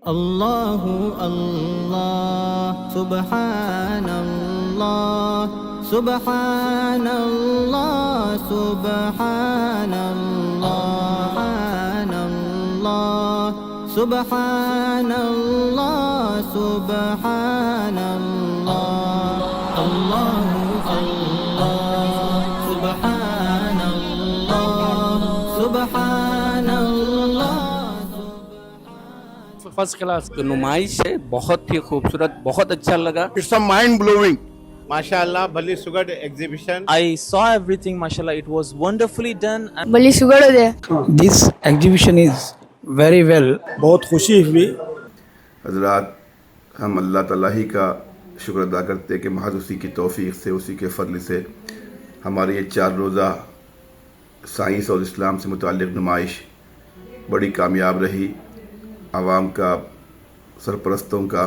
अल्लाहु अल्लाह सुब्हानल्लाह सुब्हानल्लाह सुब्हानल्लाह सुब्हानल्लाह सुब्हानल्लाह अल्लाहु अल्लाह सुब्हानल्लाह सुब्हानल्लाह। First class नुमाइश है, बहुत ही खूबसूरत, बहुत अच्छा लगा। It's a mind blowing. MashaAllah, Bali Sugar exhibition. I saw everything, mashallah. It was wonderfully done. And बड़ी शुगर हो दे। This exhibition is very well. बहुत खुशी हुई। हज़रात, हम अल्लाह ताला ही का शुक्र अदा करते हैं कि महज उसी की तौफीक से, उसी के फ़ضल से हमारी ये 4 रोज़ा साइंस और इस्लाम से मुताल्लिक़ नुमाइश बड़ी कामयाब रही। आवाम का, सरपरस्तों का,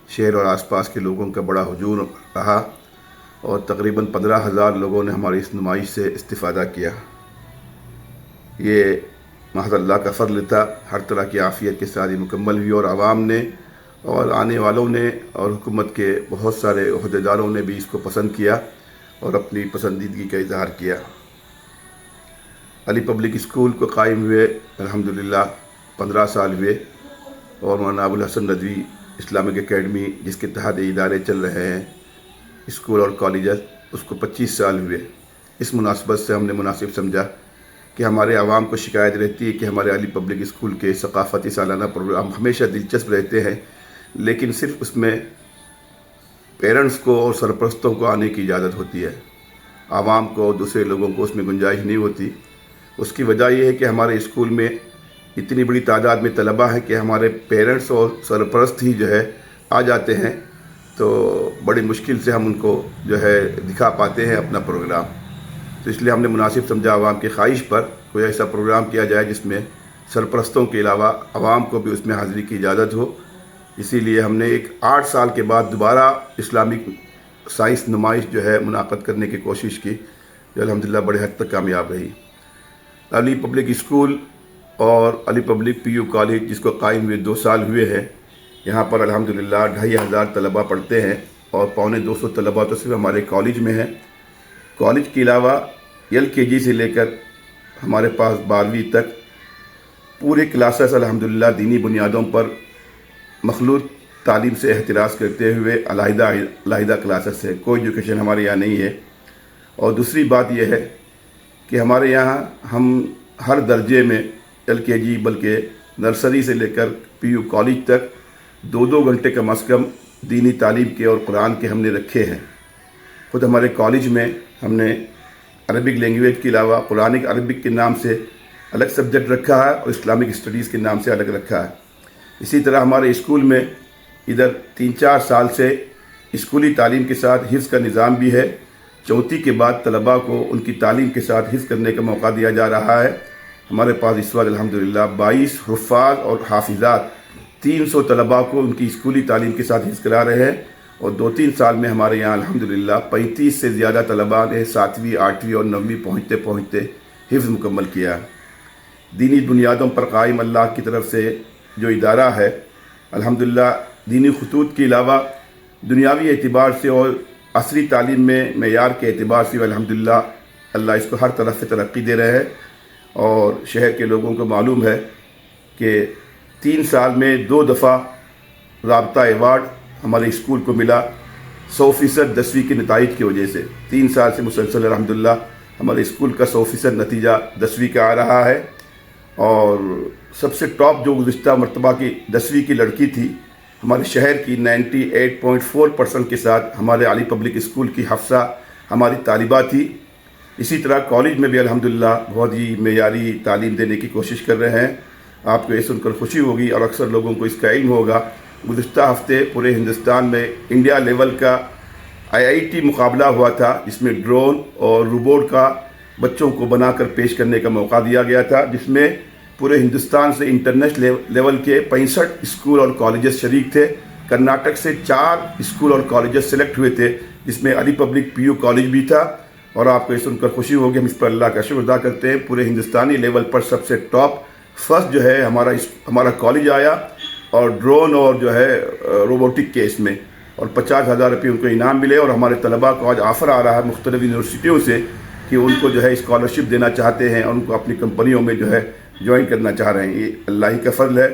शहर और आसपास के लोगों का बड़ा हुजूम रहा और तकरीबन 15,000 लोगों ने हमारी इस नुमाइश से इस्तिफ़ादा किया। ये महज़ अल्लाह का फ़ज़ल था। हर तरह की आफ़ियत के साथ ये मुकम्मल हुई और आवाम ने और आने वालों ने और हुकूमत के बहुत सारे ओहदेदारों ने भी इसको पसंद किया और अपनी पसंदीदगी का इज़हार किया। अली पब्लिक स्कूल को कायम हुए अल्हम्दुलिल्लाह 15 साल हुए और मौलाना अबुल हसन नदवी इस्लामिक एकेडमी, जिसके तहत इदारे चल रहे हैं, स्कूल और कॉलेज, उसको 25 साल हुए। इस मुनासबत से हमने मुनासिब समझा कि हमारे आवाम को शिकायत रहती है कि हमारे अली पब्लिक स्कूल के सकाफ़ती सालाना प्रोग्राम हमेशा दिलचस्प रहते हैं, लेकिन सिर्फ उसमें पेरेंट्स को और सरपरस्तों को आने की इजाज़त होती है, आवाम को और दूसरे लोगों को उसमें गुंजाइश नहीं होती। उसकी वजह यह है कि हमारे स्कूल में इतनी बड़ी तादाद में तलबा है कि हमारे पेरेंट्स और सरपरस्त ही जो है आ जाते हैं, तो बड़ी मुश्किल से हम उनको जो है दिखा पाते हैं अपना प्रोग्राम। तो इसलिए हमने मुनासिब समझा आवाम की ख्वाहिश पर कोई ऐसा प्रोग्राम किया जाए जिसमें सरपरस्तों के अलावा आवाम को भी उसमें हाज़िरी की इजाज़त हो। इसीलिए हमने एक 8 साल के बाद दोबारा इस्लामिक साइंस नुमाइश जो है मुनाक़द करने की कोशिश की, जो अल्हम्दुलिल्लाह बड़े हद तक कामयाब रही। अली पब्लिक स्कूल और अली पब्लिक PU कॉलेज, जिसको कायम हुए 2 साल हुए हैं, यहाँ पर अल्हम्दुलिल्लाह 2,500 तलबा पढ़ते हैं और 250 तलबा तो सिर्फ हमारे कॉलेज में हैं। कॉलेज के अलावा LKG से लेकर हमारे पास 12वीं तक पूरे क्लासेस अल्हम्दुलिल्लाह दीनी बुनियादों पर मखलूत तालीम से एहतिराज़ करते हुए अलहदा क्लासेस है, कोई एजुकेशन हमारे यहाँ नहीं है। और दूसरी बात यह है कि हमारे यहाँ हम हर दर्जे में LKG बल्कि नर्सरी से लेकर PU कॉलेज तक 2-2 घंटे कम अज़ कम दीनी तालीम के और कुरान के हमने रखे हैं। ख़ुद हमारे कॉलेज में हमने अरबिक लैंग्वेज के अलावा कुरानिक अरबिक के नाम से अलग सब्जेक्ट रखा है और इस्लामिक स्टडीज़ के नाम से अलग रखा है। इसी तरह हमारे स्कूल में इधर 3-4 साल से स्कूली तालीम के साथ हिफ्ज़ का निज़ाम भी है। चौथी के बाद तलबा को उनकी तालीम के साथ हिफ्ज़ करने का मौका दिया जा रहा है। हमारे पास इस वक्त अल्हम्दुलिल्लाह 22 हुफ़्फ़ाज़ और हाफिज़ात 300 तलबा को उनकी स्कूली तालीम के साथ हिफ्ज़ करा रहे हैं और 2-3 साल में हमारे यहाँ अल्हम्दुलिल्लाह 35 से ज़्यादा तलबा ने 7वीं, 8वीं और 9वीं पहुँचते पहुँचते हिफ्ज़ मुकम्मल किया। दीनी बुनियादों पर कायम अल्लाह की तरफ से जो इदारा है, अल्हम्दुलिल्लाह दीनी खतूत के अलावा दुनियावी एतबार से और असरी तालीम में मेयार के एतबार से अल्हम्दुलिल्लाह अल्लाह इसको हर तरफ से तरक्की दे रहे हैं। और शहर के लोगों को मालूम है कि 3 साल में 2 दफ़ा राबता अवार्ड हमारे स्कूल को मिला 100% 10वीं के नताइज की वजह से। 3 साल से मुसलसल अल्हम्दुलिल्लाह हमारे स्कूल का 100% नतीजा 10वीं का आ रहा है। और सबसे टॉप जो गुज़िश्ता मरतबा की 10वीं की लड़की थी हमारे शहर की 98.4% के साथ हमारे अली पब्लिक स्कूल की हफ्सा हमारी तालिबा थी। इसी तरह कॉलेज में भी अल्हम्दुलिल्लाह बहुत ही मेयारी तालीम देने की कोशिश कर रहे हैं। आपको ये सुनकर खुशी होगी और अक्सर लोगों को इसका इल्म होगा, गुज़िश्ता हफ्ते पूरे हिंदुस्तान में इंडिया लेवल का IIT मुकाबला हुआ था, जिसमें ड्रोन और रोबोट का बच्चों को बनाकर पेश करने का मौका दिया गया था, जिसमें पूरे हिंदुस्तान से इंटरनेशनल लेवल के 65 स्कूल और कॉलेजेस शरीक थे। कर्नाटक से 4 स्कूल और कॉलेजेस सेलेक्ट हुए थे, जिसमें अली पब्लिक PU कॉलेज भी था। और आपको ये सुनकर खुशी होगी, हम इस पर अल्लाह का शुक्र अदा करते हैं। पूरे हिंदुस्तानी लेवल पर सबसे टॉप फर्स्ट जो है हमारा कॉलेज आया और ड्रोन और जो है रोबोटिक के इसमें, और 50,000 रुपये उनको इनाम मिले। और हमारे तलबा को आज ऑफ़र आ रहा है मुख्तलिफ़ यूनिवर्सिटियों से कि उनको जो है स्कॉलरशिप देना चाहते हैं और उनको अपनी कंपनियों में जो है ज्वाइन करना चाह रहे हैं। ये अल्लाह ही का फ़ज़ल है।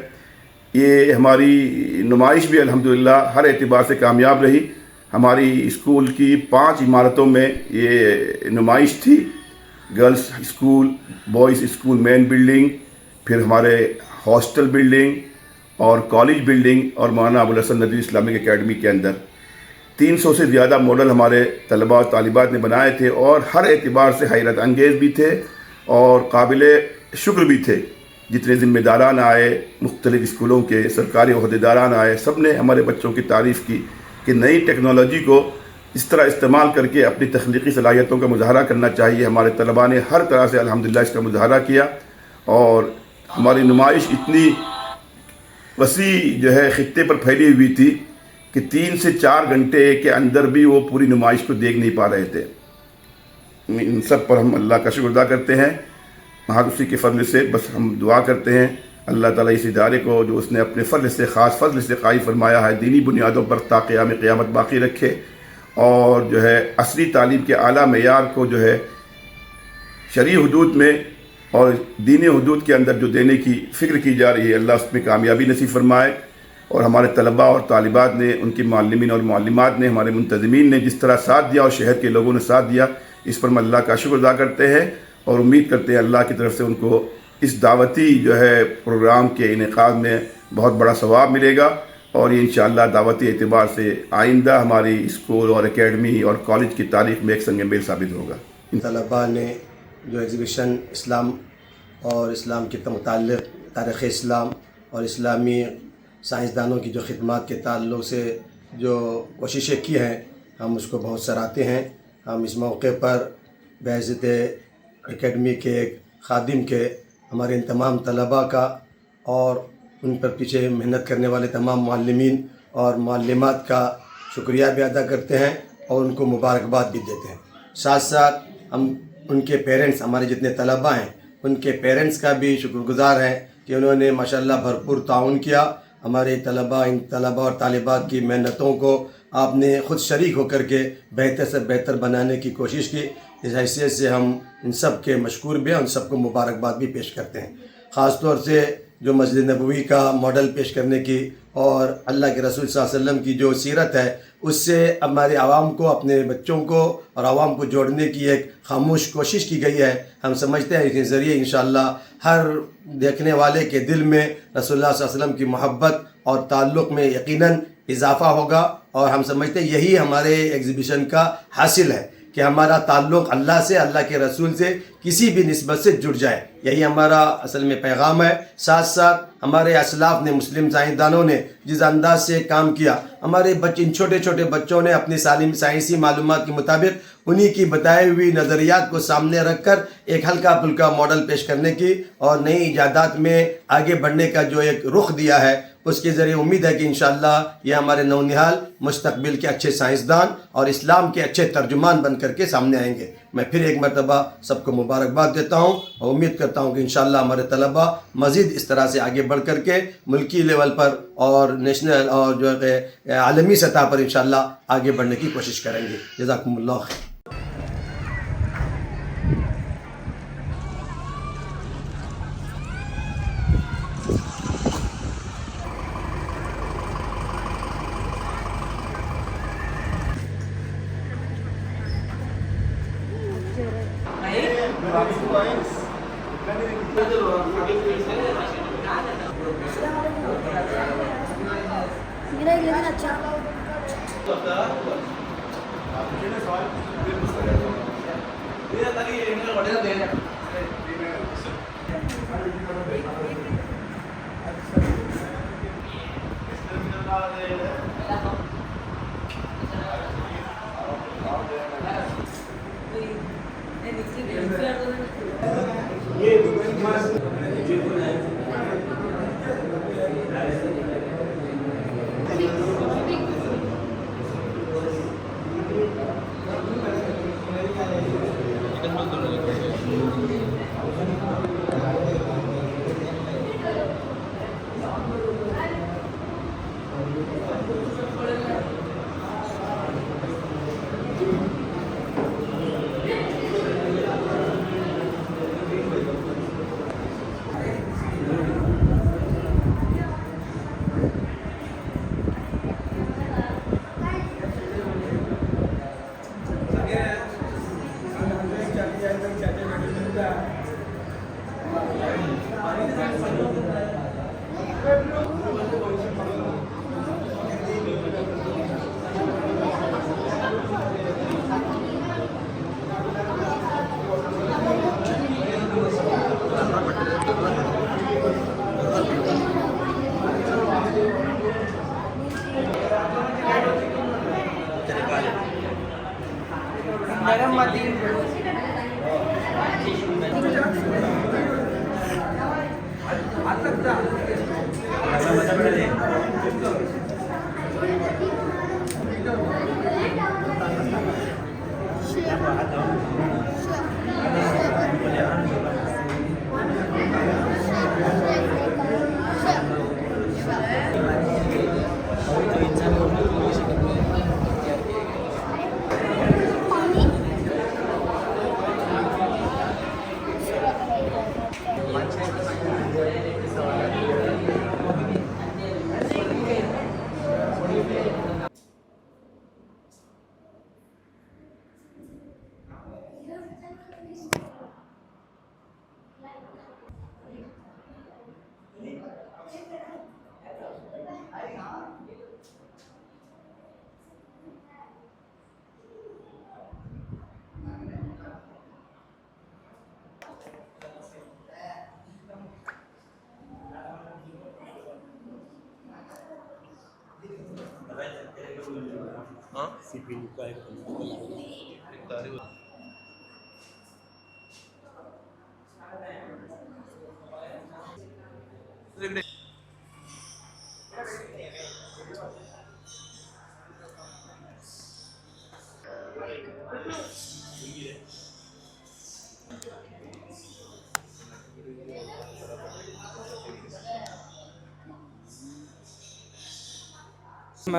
ये हमारी नुमाइश भी अल्हम्दुलिल्लाह हर एतबार से कामयाब रही। हमारी स्कूल की 5 इमारतों में ये नुमाइश थी। Girls school, boys school main building, फिर हमारे हॉस्टल बिल्डिंग और कॉलेज बिल्डिंग और मौलाना अबुल हसन नदवी इस्लामिक एकेडमी के अंदर 300 से ज़्यादा मॉडल हमारे तलबा और तालिबात ने बनाए थे और हर एतबार से हैरत अंगेज़ भी थे और काबिल शुक्र भी थे। जितने ज़िम्मेदारान आए, मुख्तलिफ़ स्कूलों के सरकारी ओहदेदारान आए, सब ने हमारे बच्चों की तारीफ़ की कि नई टेक्नोलॉजी को इस तरह इस्तेमाल करके अपनी तख्लीकी सलाहियतों का मुजाहरा करना चाहिए। हमारे तलबा ने हर तरह से अल्हम्दुलिल्लाह इसका मुजाहरा किया और हमारी नुमाइश इतनी वसी जो है ख़ित्ते पर फैली हुई थी कि 3 से 4 घंटे के अंदर भी वो पूरी नुमाइश को देख नहीं पा रहे थे। इन सब पर हम अल्लाह का शुक्र अदा करते हैं। महान उसी के फ़ज़ल से बस हम दुआ करते हैं अल्लाह ताला इस इदारे को जो उसने अपने फ़ज़ल से ख़ास फ़ज़ल से कायम फरमाया है दीनी बुनियादों पर ता क़यामत बाकी रखे और जो है असली तालीम के आला मेयार को जो है शरई हुदूद में और दीनी हुदूद के अंदर जो देने की फ़िक्र की जा रही है, अल्लाह उसमें कामयाबी नसीब फरमाए। और हमारे तलबा और तालिबात ने, उनके मालिमीन और मालिमात ने, हमारे मुंतज़मीन ने जिस तरह साथ दिया और शहर के लोगों ने साथ दिया, इस पर हम अल्लाह का शुक्र अदा करते हैं और उम्मीद करते हैं अल्लाह की तरफ से उनको इस दावती जो है प्रोग्राम के इनेकाद में बहुत बड़ा सवाब मिलेगा। और ये इंशाअल्लाह दावती एतबार से आइंदा हमारी स्कूल और एकेडमी और कॉलेज की तारीख़ में एक संग मेल साबित होगा। तलबा ने जो एग्ज़िबिशन इस्लाम और इस्लाम के मुताल्लिक़ तारीख़ इस्लाम और इस्लामी साइंसदानों की जो खिदमत के ताल्लुक़ से जो कोशिशें की हैं, हम उसको बहुत सराहते हैं। हम इस मौके पर बहज़त एकेडमी के एक खादिम के हमारे इन तमाम तलबा का और उन पर पीछे मेहनत करने वाले तमाम मुअल्लिमीन और मुअल्लिमात का शुक्रिया भी अदा करते हैं और उनको मुबारकबाद भी देते हैं। साथ साथ हम उनके पेरेंट्स, हमारे जितने तलबा हैं उनके पेरेंट्स का भी शुक्रगुज़ार हैं कि उन्होंने माशाल्लाह भरपूर ताउन किया। हमारे तलबा, इन तलबा और तालिबात की मेहनतों को आपने ख़ुद शरीक होकर के बेहतर से बेहतर बनाने की कोशिश की। इस हैसियत से हम इन सब के मशकूर भी हैं, उन सबको मुबारकबाद भी पेश करते हैं। ख़ास तौर से जो मस्जिद नबवी का मॉडल पेश करने की और अल्लाह के रसूल सल्लल्लाहु अलैहि वसल्लम की जो सीरत है उससे हमारे आवाम को, अपने बच्चों को और आवाम को जोड़ने की एक खामोश कोशिश की गई है। हम समझते हैं इसके ज़रिए इंशाअल्लाह हर देखने वाले के दिल में रसूलुल्लाह सल्लल्लाहु अलैहि वसल्लम की मोहब्बत और ताल्लुक़ में यकीनन इजाफ़ा होगा। और हम समझते हैं यही हमारे एग्ज़िबिशन का हासिल है कि हमारा ताल्लुक़ अल्लाह से, अल्लाह के रसूल से किसी भी निस्बत से जुड़ जाए। यही हमारा असल में पैगाम है। साथ साथ हमारे असलाफ़ ने, मुस्लिम साइंसदानों ने जिस अंदाज से काम किया, हमारे बच्चे, इन छोटे छोटे बच्चों ने अपनी साइंसी मालूमात के मुताबिक उन्हीं की बताई हुई नज़रियात को सामने रखकर एक हल्का फुल्का मॉडल पेश करने की और नई इजादात में आगे बढ़ने का जो एक रुख दिया है, उसके ज़रिए उम्मीद है कि इंशाअल्लाह ये हमारे नौनिहाल मुस्तकबिल के अच्छे साइंसदान और इस्लाम के अच्छे तर्जुमान बन करके सामने आएंगे। मैं फिर एक मरतबा सबको मुबारकबाद देता हूँ और उम्मीद करता हूँ कि इंशाअल्लाह हमारे तलबा मज़ीद इस तरह से आगे बढ़ करके मुल्की लेवल पर और नेशनल और जो है आलमी सतह पर इंशाअल्लाह आगे बढ़ने की कोशिश करेंगे। जज़ाकुमुल्लाह खैर। लेकिन अच्छा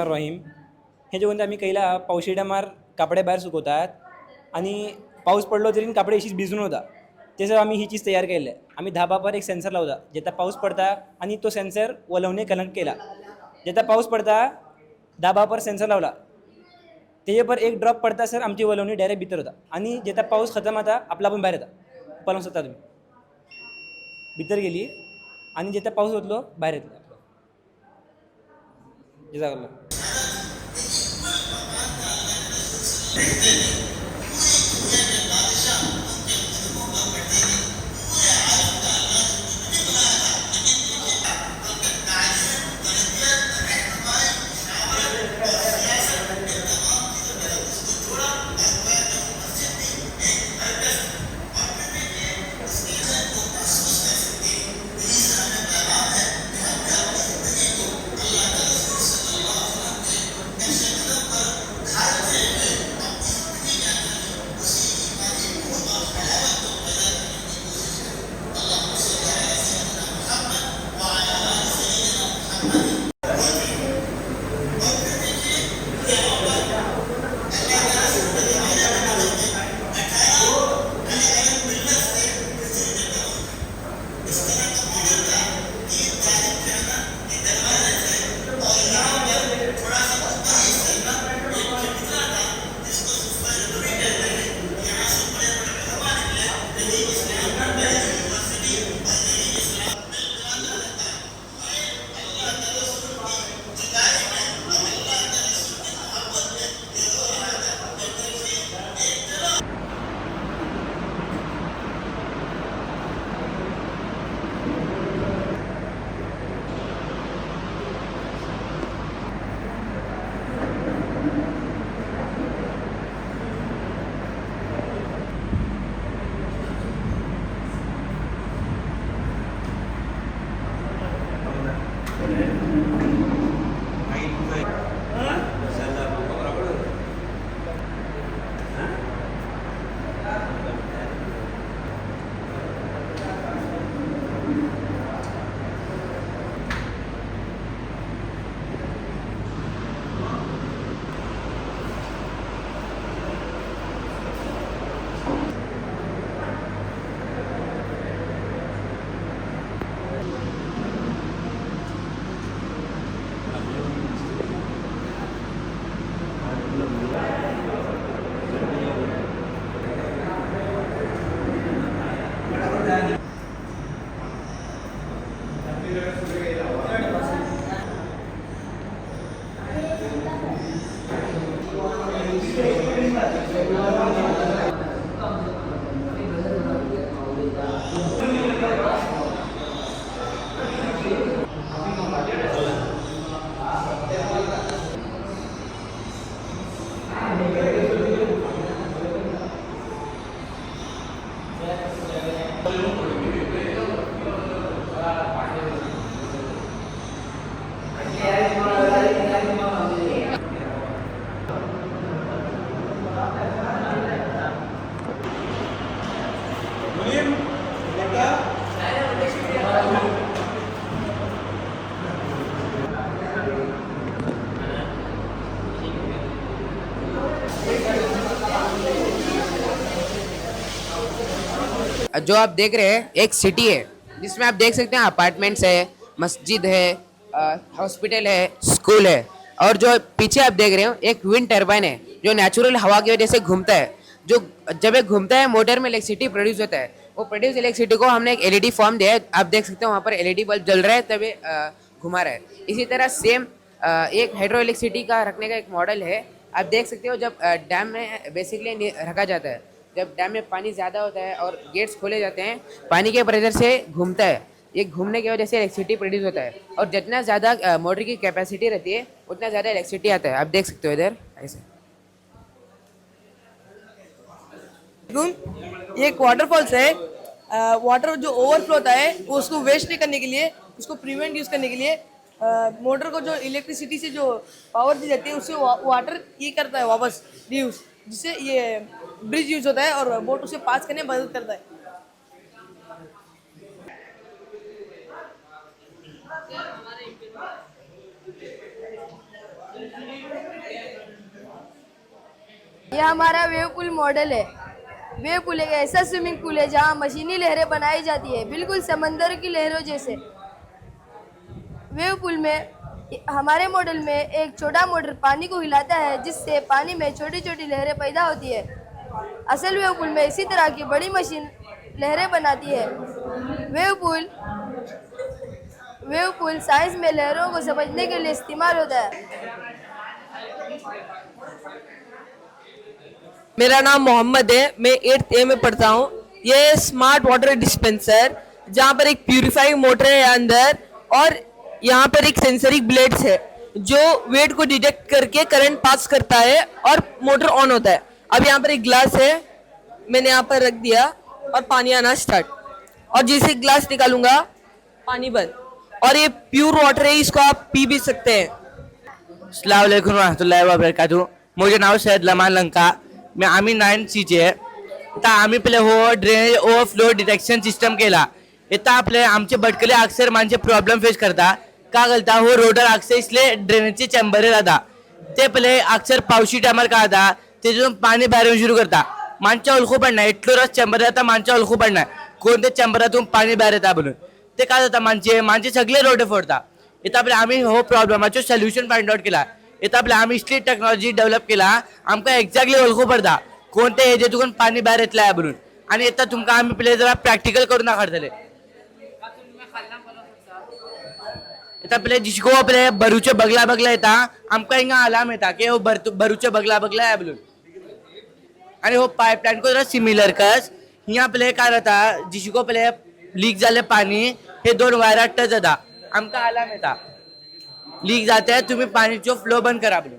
रहीम हे जे कोणते आम्ही कैला पावशिड्या मार कापडे बाहेर सुकवतात आणि पाऊस पडलो तरी कापडे अशीच भिजून होता त्याचं आम्ही ही चीज तयार केलं आहे आम्ही धाबापर एक सेन्सर लावता जेव्हा पाऊस पडता आणि तो सेन्सर वलवणे कनेक्ट केला जेव्हा पाऊस पडता धाबापर सेन्सर लावला त्याच्यावर एक ड्रॉप पडता सर आमची वलवणी डायरेक्ट भितर होता आणि जेव्हा पाऊस खतम होता आपला पण बाहेर येता पळून शकता तुम्ही भितर गेली आणि जेव्हा पाऊस होतलो बाहेर येतलो जजाकल्ला जो आप देख रहे हैं एक सिटी है जिसमें आप देख सकते हैं अपार्टमेंट्स है, मस्जिद है, हॉस्पिटल है, स्कूल है और जो पीछे आप देख रहे हो एक विंड टर्बाइन है जो नेचुरल हवा की वजह से घूमता है। जो जब ये घूमता है मोटर में इलेक्ट्रिसिटी प्रोड्यूस होता है। वो प्रोड्यूस इलेक्ट्रिसिटी को हमने एक एलईडी फॉर्म दिया है, आप देख सकते हो वहाँ पर एलईडी बल्ब जल रहा है तब ये घुमा रहा है। इसी तरह सेम एक हाइड्रो इलेक्ट्रिसिटी का रखने का एक मॉडल है। आप देख सकते हो जब डैम में बेसिकली रखा जाता है, जब डैम में पानी ज़्यादा होता है और गेट्स खोले जाते हैं पानी के प्रेशर से घूमता है। ये घूमने की वजह से इलेक्ट्रिसिटी प्रोड्यूस होता है और जितना ज़्यादा मोटर की कैपेसिटी रहती है उतना ज़्यादा इलेक्ट्रिसिटी आता है। आप देख सकते हो इधर ऐसे। ये एक वाटरफॉल्स है। वाटर जो ओवरफ्लो होता है वो उसको वेस्ट नहीं करने के लिए, उसको प्रिवेंट यूज़ करने के लिए मोटर को जो इलेक्ट्रिसिटी से जो पावर दी जाती है उससे वाटर ये करता है वापस रीयूज, जिससे ये ब्रिज यूज होता है और बोट उसे पास करने में मदद करता है। ये हमारा वेव पूल मॉडल है। वेव पूल एक ऐसा स्विमिंग पूल है जहाँ मशीनी लहरें बनाई जाती है, बिल्कुल समंदर की लहरों जैसे। वेव पूल में हमारे मॉडल में एक छोटा मोटर पानी को हिलाता है, जिससे पानी में छोटी छोटी लहरें पैदा होती है। असल वेव पूल में इसी तरह की बड़ी मशीन लहरें बनाती है। वेव पूल साइंस में लहरों को समझने के लिए इस्तेमाल होता है। मेरा नाम मोहम्मद है, मैं 8th A में पढ़ता हूँ। ये स्मार्ट वाटर डिस्पेंसर जहाँ पर एक प्यूरिफाइंग मोटर है अंदर और यहाँ पर एक सेंसरिक ब्लेड्स है जो वेट को डिटेक्ट करके करंट पास करता है और मोटर ऑन होता है। अब यहाँ पर एक ग्लास है, मैंने यहाँ पर रख दिया और पानी आना स्टार्ट, और जैसे ग्लास निकालूंगा पानी बंद, और ये प्योर वाटर है, इसको आप पी भी सकते हैं। अस्सलाम वालेकुम रहमतुल्लाहि व बरकातुहू। मुझे नाव सैयद लमान लंका, मैं आम्ही 9 सीचे आता आम्ही पहिले हो ड्रेनेज ओव्हरफ्लो डिटेक्शन सिस्टम केला। इथं आपले आमचे भटकले अक्सर माणसे प्रॉब्लेम फेस करता का घालता हो रोडर अक्सर इसले ड्रेनेजचे चेंबर जाता ते पहिले अक्सर पावशी टायमार का जाता तेजून पाणी बाहेर येऊन सुरू करता माणच्या ओळखू पण नाही इतलो रस चेंबर जाता माणच्या ओळखू पण नाही कोणत्या चेंबरातून पाणी बाहेर येता म्हणून ते काय जाता माणसे सगळे रोड फोडता। इथं आपले आम्ही हो प्रॉब्लेमाचो सोल्युशन फाइंड आउट केला। इथं आपले आम्ही इतली टेक्नॉलॉजी डेव्हलप केला आमका एक्झॅक्टली ओळखू पडता कोणत्या हेजेतून पाणी बाहेर येतलं म्हणून, आणि इथं तुमका आम्ही पहिले जरा प्रॅक्टिकल करून दाखवतले। इथं आपले जिसको आपले भरूचे बगला येता आमका हिंगा अलार्म येता की हो भरूचे बगला आहे म्हणून, आणि हो पाईपलाईन को जरा सिमिलर कस हिंगा आपले काय जाता जिसको आपले लीक झाले पाणी हे 2 वायरात टच जाता आमका अलार्म येता लीक जाते हैं तुम्हें पानी जो फ्लो बंद करा बोलो।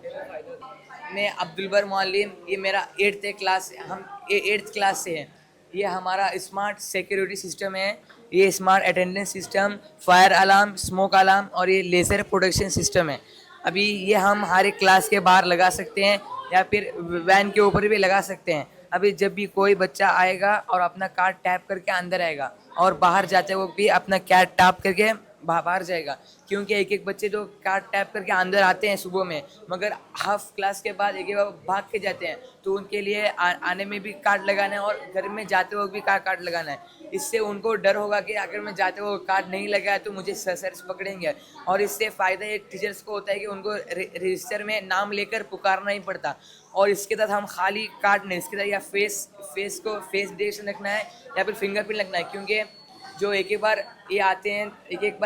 मैं अब्दुल बर मौलिम, ये मेरा 8th क्लास, हम 8th क्लास से हैं। ये हमारा स्मार्ट सिक्योरिटी सिस्टम है, ये smart attendance system, fire alarm, smoke alarm और ये लेज़र प्रोटेक्शन सिस्टम है। अभी ये हम हर एक क्लास के बाहर लगा सकते हैं या फिर वैन के ऊपर भी लगा सकते हैं। अभी जब भी कोई बच्चा आएगा और अपना कार्ड टैप करके अंदर आएगा और बाहर जाते वक्त भी अपना कार्ड टैप करके बाहर जाएगा, क्योंकि एक बच्चे तो कार्ड टैप करके अंदर आते हैं सुबह में मगर हाफ क्लास के बाद एक बार भाग के जाते हैं, तो उनके लिए आने में भी कार्ड लगाना है और घर में जाते वक्त भी कार्ड लगाना है। इससे उनको डर होगा कि अगर मैं जाते वक्त कार्ड नहीं लगाया तो मुझे सर पकड़ेंगे, और इससे फ़ायदा एक टीचर्स को होता है कि उनको रजिस्टर में नाम लेकर पुकारना ही पड़ता। और इसके तहत हम खाली कार्ड नहीं, इसके तहत या फेस डिटेक्शन रखना है या फिर फिंगरप्रिंट रखना है, क्योंकि जो एक बार ये आते हैं एक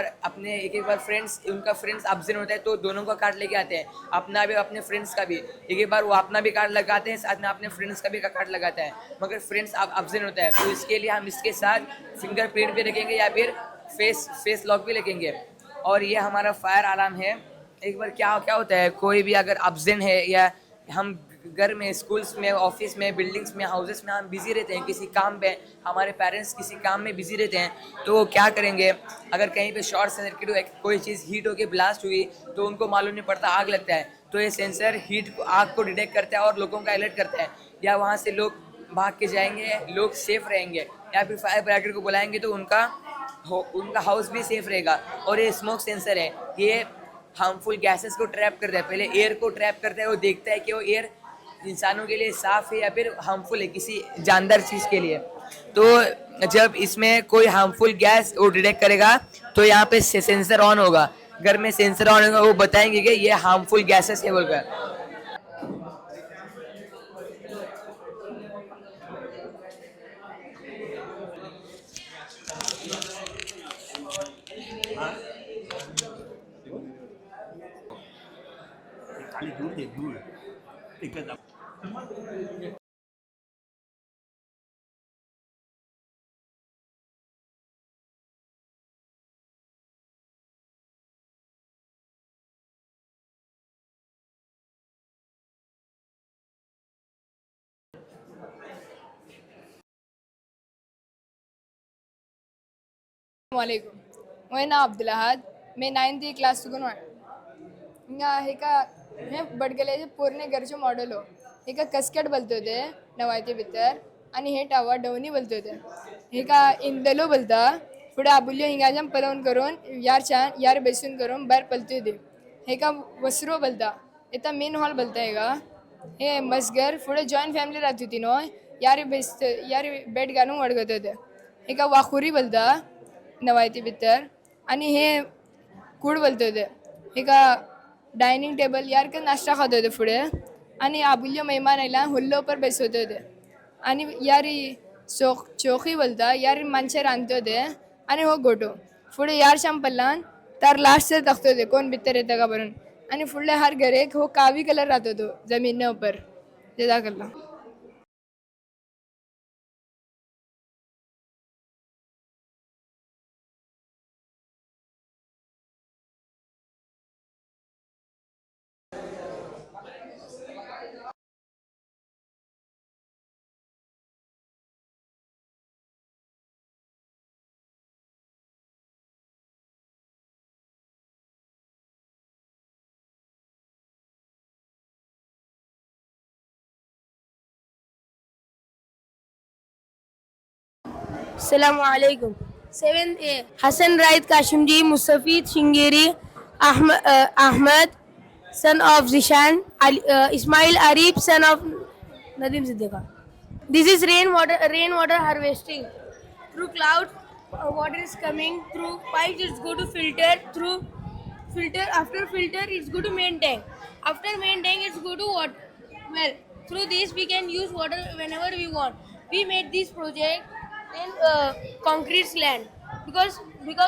बार फ्रेंड्स उनका फ्रेंड्स एब्सेंट होता है तो दोनों का कार्ड लेके आते हैं, अपना भी अपने फ्रेंड्स का भी। एक बार वो अपना भी कार्ड लगाते हैं साथ में अपने फ्रेंड्स का भी कार्ड लगाता है, मगर फ्रेंड्स अब एब्सेंट होता है, तो इसके लिए हम इसके साथ फिंगरप्रिंट भी रखेंगे या फिर फेस लॉक भी रखेंगे। और ये हमारा फायर अलार्म है। एक बार क्या होता है, कोई भी अगर एब्सेंट है या हम घर में, स्कूल्स में, ऑफिस में, बिल्डिंग्स में, हाउसेस में हम बिजी रहते हैं किसी काम पे, हमारे पेरेंट्स किसी काम में बिजी रहते हैं, तो वो क्या करेंगे अगर कहीं पे शॉर्ट सर्किट हुआ, कोई चीज़ हीट होकर ब्लास्ट हुई तो उनको मालूम नहीं पड़ता, आग लगता है, तो ये सेंसर आग को डिटेक्ट करता है और लोगों का अलर्ट करता है, या वहाँ से लोग भाग के जाएंगे, लोग सेफ रहेंगे, या फिर फायर ब्रिगेड को बुलाएंगे तो उनका हाउस भी सेफ रहेगा। और ये स्मोक सेंसर है, ये हार्मफुल गैसेस को ट्रैप करता है, पहले एयर को ट्रैप करता है, वो देखता है कि वो एयर इंसानों के लिए साफ़ है या फिर हार्मफुल है किसी जानदार चीज़ के लिए। तो जब इसमें कोई हार्मफुल गैस वो डिटेक्ट करेगा तो यहाँ पे सेंसर ऑन होगा, घर में सेंसर ऑन होगा, वो बताएंगे कि ये हार्मफुल गैसेस है बोलकर। वालेकुम मैं नाम अब्दुल अहद मैं 9th क्लास चुकून हिंगा हेका हे बडगले पोरणे घरचे मॉडेल हो हेका कस्केट बोलते होते नवायते भितर आणि हे टावा डवनी बोलते होते हेका इंदलो बोलता पुढे आबुल्यो हिंगाजाम पलवून करून यार बेसून करून बाहेर पलते होते हेका वसरो बोलता इथं मेन हॉल बोलता हेका हे मसगर पुढे जॉईंट फॅमिली राहत होती नो यार बेड घालून वडगत होते हेका वाखुरी बोलता नवायती भितर आणि हे कूड बोलते होते हेका डायनिंग टेबल यार का नाश्ता खाते होते पुढे आणि आबुल्यो मेहमान आयला हुल्लो पर बसवते होते आणि यारी चौकी बोलता यार माणसे रांधते होते आणि हो गोटो पुढे यार शाम पल्लान तर लास्टचे तखते होते कोण भितर येतं का भरून आणि फुडले हर घरे हो कावी कलर राहत होतो जमीन ऊपर जजाकल्ला Assalamualaikum. 7A Hassan Raid Kashimji Mustafid Shingeri Ahmad son of Zishan Ismail Arif son of Nadim Siddiqa. This is rainwater harvesting. Through cloud water is coming through pipes. It's go to filter through filter. After filter it's go to main tank. After main tank it's go to water well. Through this we can use water whenever we want. We made this project in concrete land because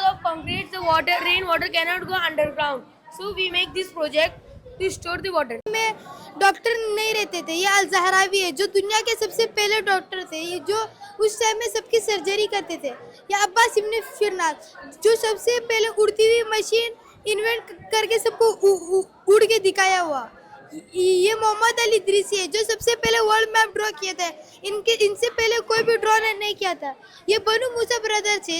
of concrete the rainwater cannot go underground, so we make this project to store the water. में doctor नहीं रहते थे, ये अल-ज़हरावी है जो दुनिया के सबसे पहले डॉक्टर थे, ये जो उस टाइम में सबकी सर्जरी करते थे। या अब्बास इब्न फिरनास जो सबसे पहले उड़ती हुई मशीन इन्वेंट करके सबको उड़ के दिखाया हुआ। ये मोहम्मद अली इदरीसी है जो सबसे पहले वर्ल्ड मैप ड्रॉ किया था। इनसे पहले कोई भी ड्रॉ नहीं किया था। ये बनु मूसा ब्रदर थे,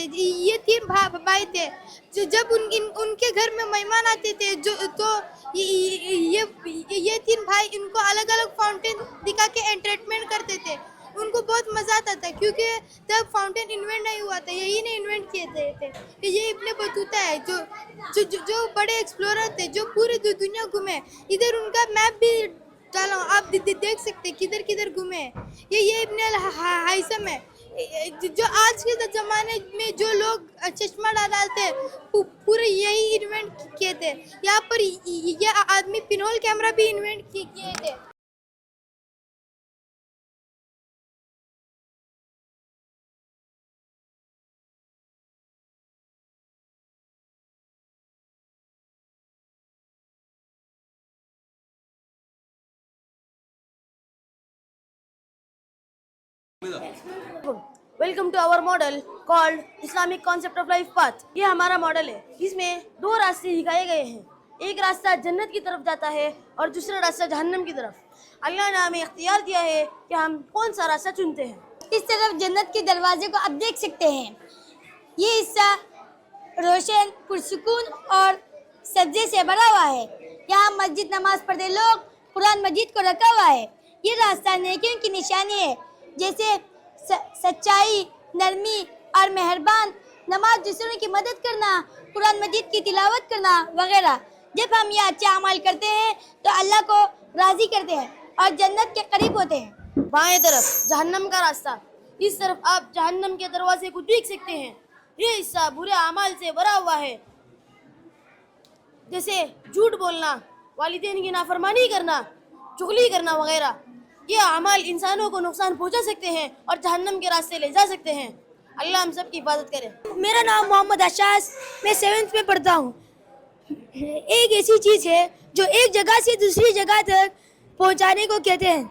ये 3 भाई थे जो जब उनके घर में मेहमान आते थे जो तो ये 3 भाई इनको अलग अलग फाउंटेन दिखा के एंटरटेनमेंट करते थे। उनको बहुत मज़ा आता था क्योंकि तब फाउंटेन इन्वेंट नहीं हुआ था, यही ने इन्वेंट किए थे। ये इब्ने बतूता है जो बड़े एक्सप्लोरर थे जो पूरी दुनिया घूमे। इधर उनका मैप भी डाला आप देख सकते किधर किधर घूमे। ये इब्ने हाइसम है जो आज के ज़माने में जो लोग चश्मा डालते पूरे यही इन्वेंट किए थे। यहाँ पर ये आदमी पिनहोल कैमरा भी इन्वेंट किए थे। Welcome to our model called Islamic concept of life path. ये हमारा मॉडल है, इसमें 2 रास्ते दिखाए गए हैं। एक रास्ता जन्नत की तरफ जाता है और दूसरा रास्ता जहन्नम की तरफ। अल्लाह ने हमें इख्तियार दिया है कि हम कौन सा रास्ता चुनते हैं। इस तरफ जन्नत के दरवाजे को आप देख सकते हैं। ये हिस्सा रोशन, पुरसुकून और सज्जे से भरा हुआ है। यहाँ मस्जिद नमाज पढ़ते लोग कुरान मजीद को रखा हुआ है। ये रास्ता नेकियों की निशानी है, जैसे सच्चाई, नरमी और मेहरबान, नमाज, दूसरों की मदद करना, कुरान मजीद की तिलावत करना वगैरह। जब हम ये अच्छे अमाल करते हैं तो अल्लाह को राज़ी करते हैं और जन्नत के करीब होते हैं। बाएं तरफ जहन्नम का रास्ता, इस तरफ आप जहन्नम के दरवाजे को देख सकते हैं। ये हिस्सा बुरे अमाल से भरा हुआ है, जैसे झूठ बोलना, वालिदैन की नाफरमानी करना, चुगली करना वगैरह। ये अमाल इंसानों को नुकसान पहुंचा सकते हैं और जहन्नम के रास्ते ले जा सकते हैं। अल्लाह हम सब की हिफाजत करे। मेरा नाम मोहम्मद अशास, मैं 7th में पढ़ता हूँ। एक ऐसी चीज़ है जो एक जगह से दूसरी जगह तक पहुँचाने को कहते हैं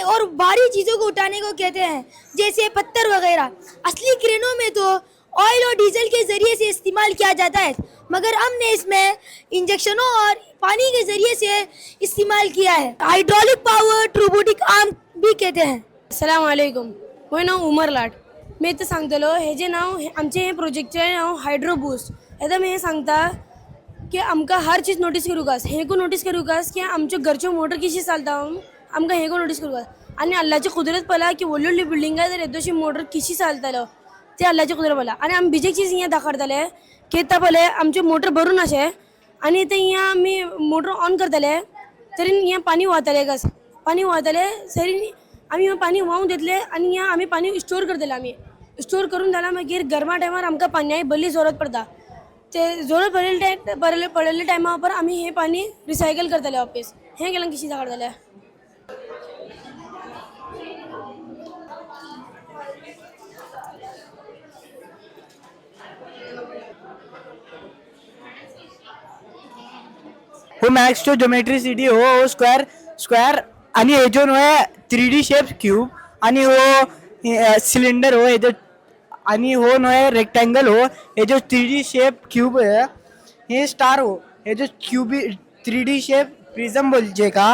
और भारी चीज़ों को उठाने को कहते हैं, जैसे पत्थर वगैरह। असली क्रेनों में तो ऑयल और डीजल के ज़रिए से इस्तेमाल किया जाता है, मगर हमने इसमें इंजेक्शनों और पानी के ज़रिए से इस्तेमाल किया है। हाइड्रोलिक पावर रोबोटिक आर्म भी कहते हैं। अस्सलाम वालेकुम, मेरा नाम उमर लाट, मी इथं सांगतलो हे जे नाव आमचे हे प्रोजेक्टचे नाव हायड्रोबूस्ट. आता मी हे सांगता की आमकां हर चीज नोटीस करूकास हे को नोटीस करूकास की आमच्यो घरच्यो मोटर कशी चलता आमकां हे को नोटीस करूकास. आनी अल्लाची कुदरत पळा की व्हडली व्हडली बिल्डिंगा जर येदोशी मोटर कशी चलतलो ते अल्लाची कुदरत पळा. आनी आमी बिजे चीज हिंगा दाखयतले की येता पळय आमचे मोटर भरून अशें आनी ते हिंगा आमी मोटर ऑन करतले तरी हिंगा पाणी वताले कस पाणी वताले सरी आमी पाणी व्हांवून दितले आनी हिंगा आमी पाणी स्टोर करतले. आमी स्टोर करून जाल्यार मागीर गरमा टायमार आमकां पाण्याची बरी जरूरत पडटा. ते जरूरत पडलेल्या टायमा पर आमी हे पाणी रिसायकल करतले वापस. हे केल्यान कशी दाखयतले. हो मॅक्स टू ज्योमेट्रिसिटी हो स्क्वेअर आणि हे जो आहे 3D शेप क्यूब आणि हो सिलेंडर हो हे जो आणि हो नोय रेक्टेंगल हो हे जो 3D शेप क्यूब है हे स्टार हो हे जो क्यूब 3D शेप प्रिझम बोलचे का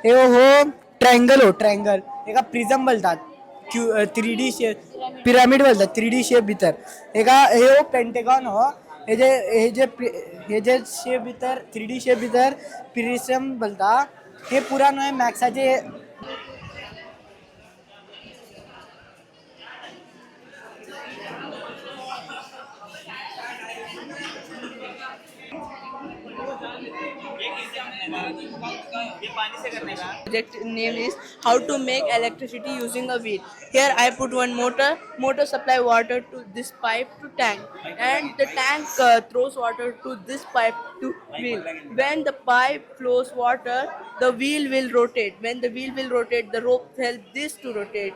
हे हो ट्रायंगल हो ट्रायंगल एका प्रिझम बोलतात. 3D शेप पिरामिड बोलतात 3D शेप भितर एका हे हो पेंटेगॉन हो हे जे शेप भितर 3D शेप भितर प्रिझम बोलता. हे पुरा नोय मॅक्साचे Project name is how to make electricity using a wheel. Here I put one motor supply water to this pipe to tank, and the tank throws water to this pipe to wheel. When the pipe flows water, the wheel will rotate. When the wheel will rotate, the rope help this to rotate.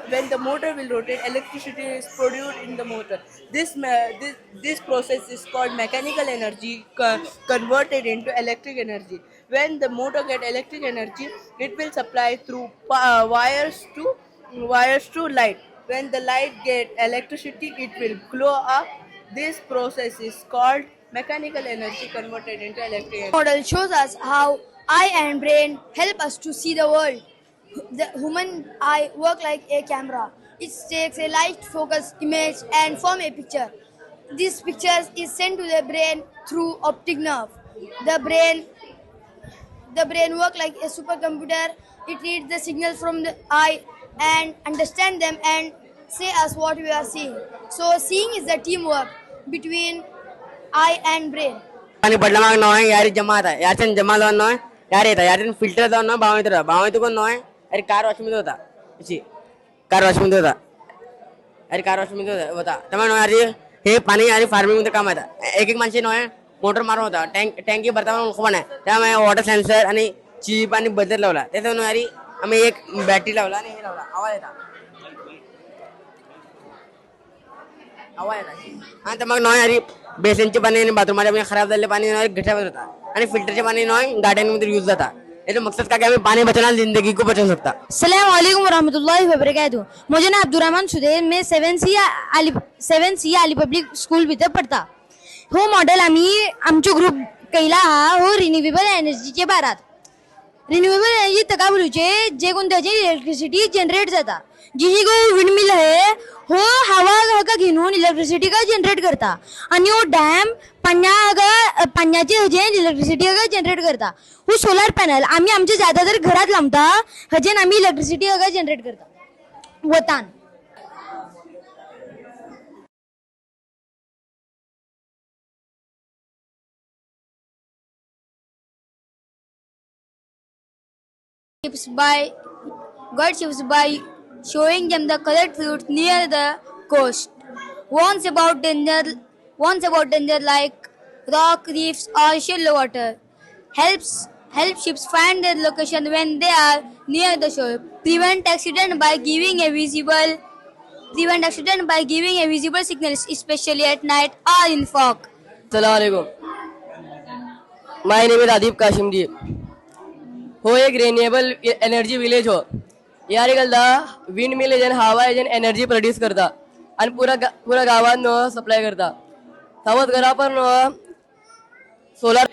When the motor will rotate, electricity is produced in the motor. This process is called mechanical energy converted into electric energy. When the motor get electric energy, it will supply through wires to light. When the light get electricity, it will glow up. This process is called mechanical energy converted into electric energy. Model shows us how eye and brain help us to see the world. The human eye works like a camera. It takes a light focus image and form a picture. This picture is sent to the brain through optic nerve. The brain works like a supercomputer. It reads the signals from the eye and understand them and say us what we are seeing. So seeing is the teamwork between eye and brain. पाणी पडला माग नॉय यार जमा आता यार जमा जाऊन नॉय यार येता यार फिल्टर जाऊन नॉय भाव येतो कोण नॉय अरे कार वॉश मध्ये होता अशी कार वॉश मध्ये होता अरे कार वॉश मध्ये होता त्यामुळे नॉय यार हे पाणी यार फार्मिंग मध्ये काम येतात. एक एक माणसे नॉय मोटर मारून होता टँकी भरता पण आहे त्यामुळे वॉटर सेन्सर आणि चिप आणि बदल लावला त्याच्यामुळे यार आम्ही एक बॅटरी लावला आणि हे लावला आवाज येता आणि मग नॉय यार बेसिनचे पाणी आणि बाथरूमच्या पाणी खराब झालेले पाणी गठ्यावर होता आणि फिल्टरचे पाणी नॉय गाड्यांमध्ये यूज जाता. ये मकसद का हमें पानी बचाना जिंदगी को बचा सकता. अस्सलाम वालेकुम वरहमतुल्लाहि वबरकातुहू. मुझे नाम अब्दुर्रहमान सुदेर मैं 7C अली पब्लिक स्कूल भितर पडता. हो मॉडेल आम्ही आमचो ग्रुप केला हा हो रिन्यूएबल एनर्जीचे बारात. रिन्यूएबल एनर्जी तका बोलूचे जे कोण त्याची इलेक्ट्रिसिटी जनरेट जाता. जी गो विंडमिल आहे हो हवा का घेऊन इलेक्ट्रिसिटी का जनरेट करता आणि हो डॅम पाण्याचे हजेन इलेक्ट्रिसिटी का जनरेट करता. हो सोलार पॅनल आम्ही आमच्या ज्यादातर घरात लावता हजेन आम्ही इलेक्ट्रिसिटी का जनरेट करता वतान. God ships by showing them the colored fruits near the coast. Warns about danger like rock reefs or shallow water. Helps ships find their location when they are near the shore. Prevent accident by giving a visible signal, especially at night or in fog. Assalamu alaikum. My name is Adib Kashim ji. हो एक renewable energy village हो यार गलदा wind mill एजन हवा एजन energy produce करता आणि पुरा गावात supply करता. सावध घरा पर सोलार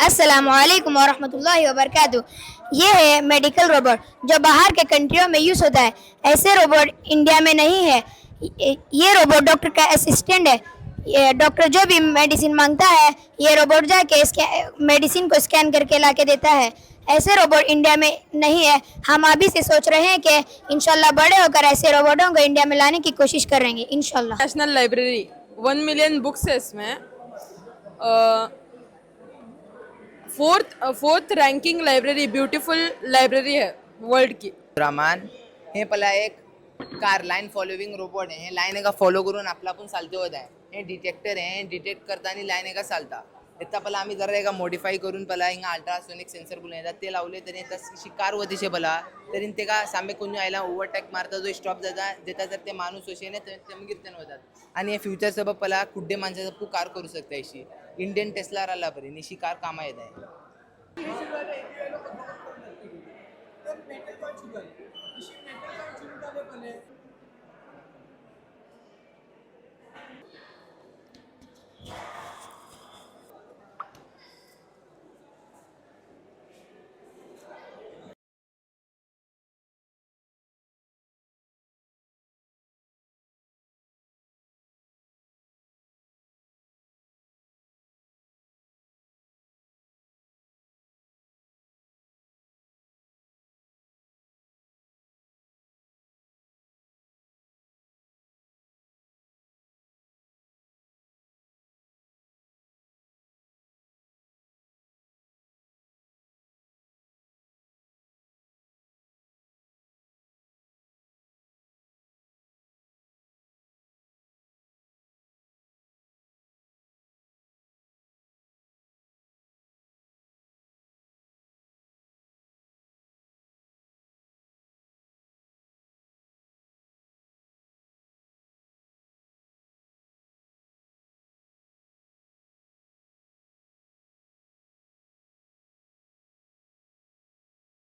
अस्सलामुअलैकुम वरहमतुल्लाहि वबरकातुहू। ये है मेडिकल रोबोट जो बाहर के कंट्रियों में यूज़ होता है। ऐसे रोबोट इंडिया में नहीं है। ये रोबोट डॉक्टर का असिस्टेंट है। ये डॉक्टर जो भी मेडिसिन मांगता है ये रोबोट जाके मेडिसिन को स्कैन करके ला के देता है। ऐसे रोबोट इंडिया में नहीं है। हम अभी से सोच रहे हैं कि इंशाल्लाह बड़े होकर ऐसे रोबोटों को इंडिया में लाने की कोशिश करेंगे इंशाल्लाह। नेशनल लाइब्रेरी 1 मिलियन बुक्स है इसमें। Fourth ranking library, beautiful library है वर्ल्ड की। रामान हे पला एक कार लाईन फॉलोविंग रोबोट आहे. हे लाईन एका फॉलो करून आपला पण चालते होत आहे. हे डिटेक्टर आहे. हे डिटेक्ट करताना लाईन एका चालता. इतना पला आम्ही जरा एका मॉडिफाय करून पला हिंगा अल्ट्रासोनिक सेन्सर बोलून येतात ते लावले तरी तशी कार वतीशे पला तरी ते का सामे कोणी आयला ओव्हरटेक मारता जो स्टॉप देता तर ते माणूस असे ते कीर्तन होतात. आणि हे फ्युचर सबब पला कुड्डे माणसाचा पू कार करू शकता. अशी इंडियन टेस्ला राहिला बरी निशी कार कामा येत आहे.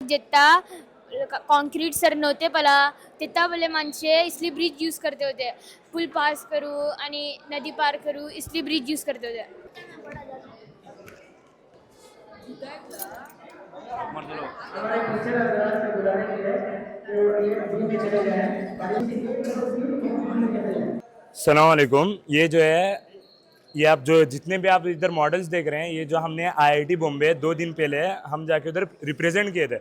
जितना कॉन्क्रीट सर नव्हते पला तिथं बोले माणसे इसली ब्रिज यूज करते होते. पूल पास करू आणि नदी पार करू इसली ब्रिज यूज करते होते. अस्सलाम वालेकुम। ये जो है ये आप जो जितने भी आप इधर मॉडल्स देख रहे हैं ये जो हमने आईआईटी बॉम्बे 2 दिन पहले हम जाके उधर रिप्रेजेंट किए थे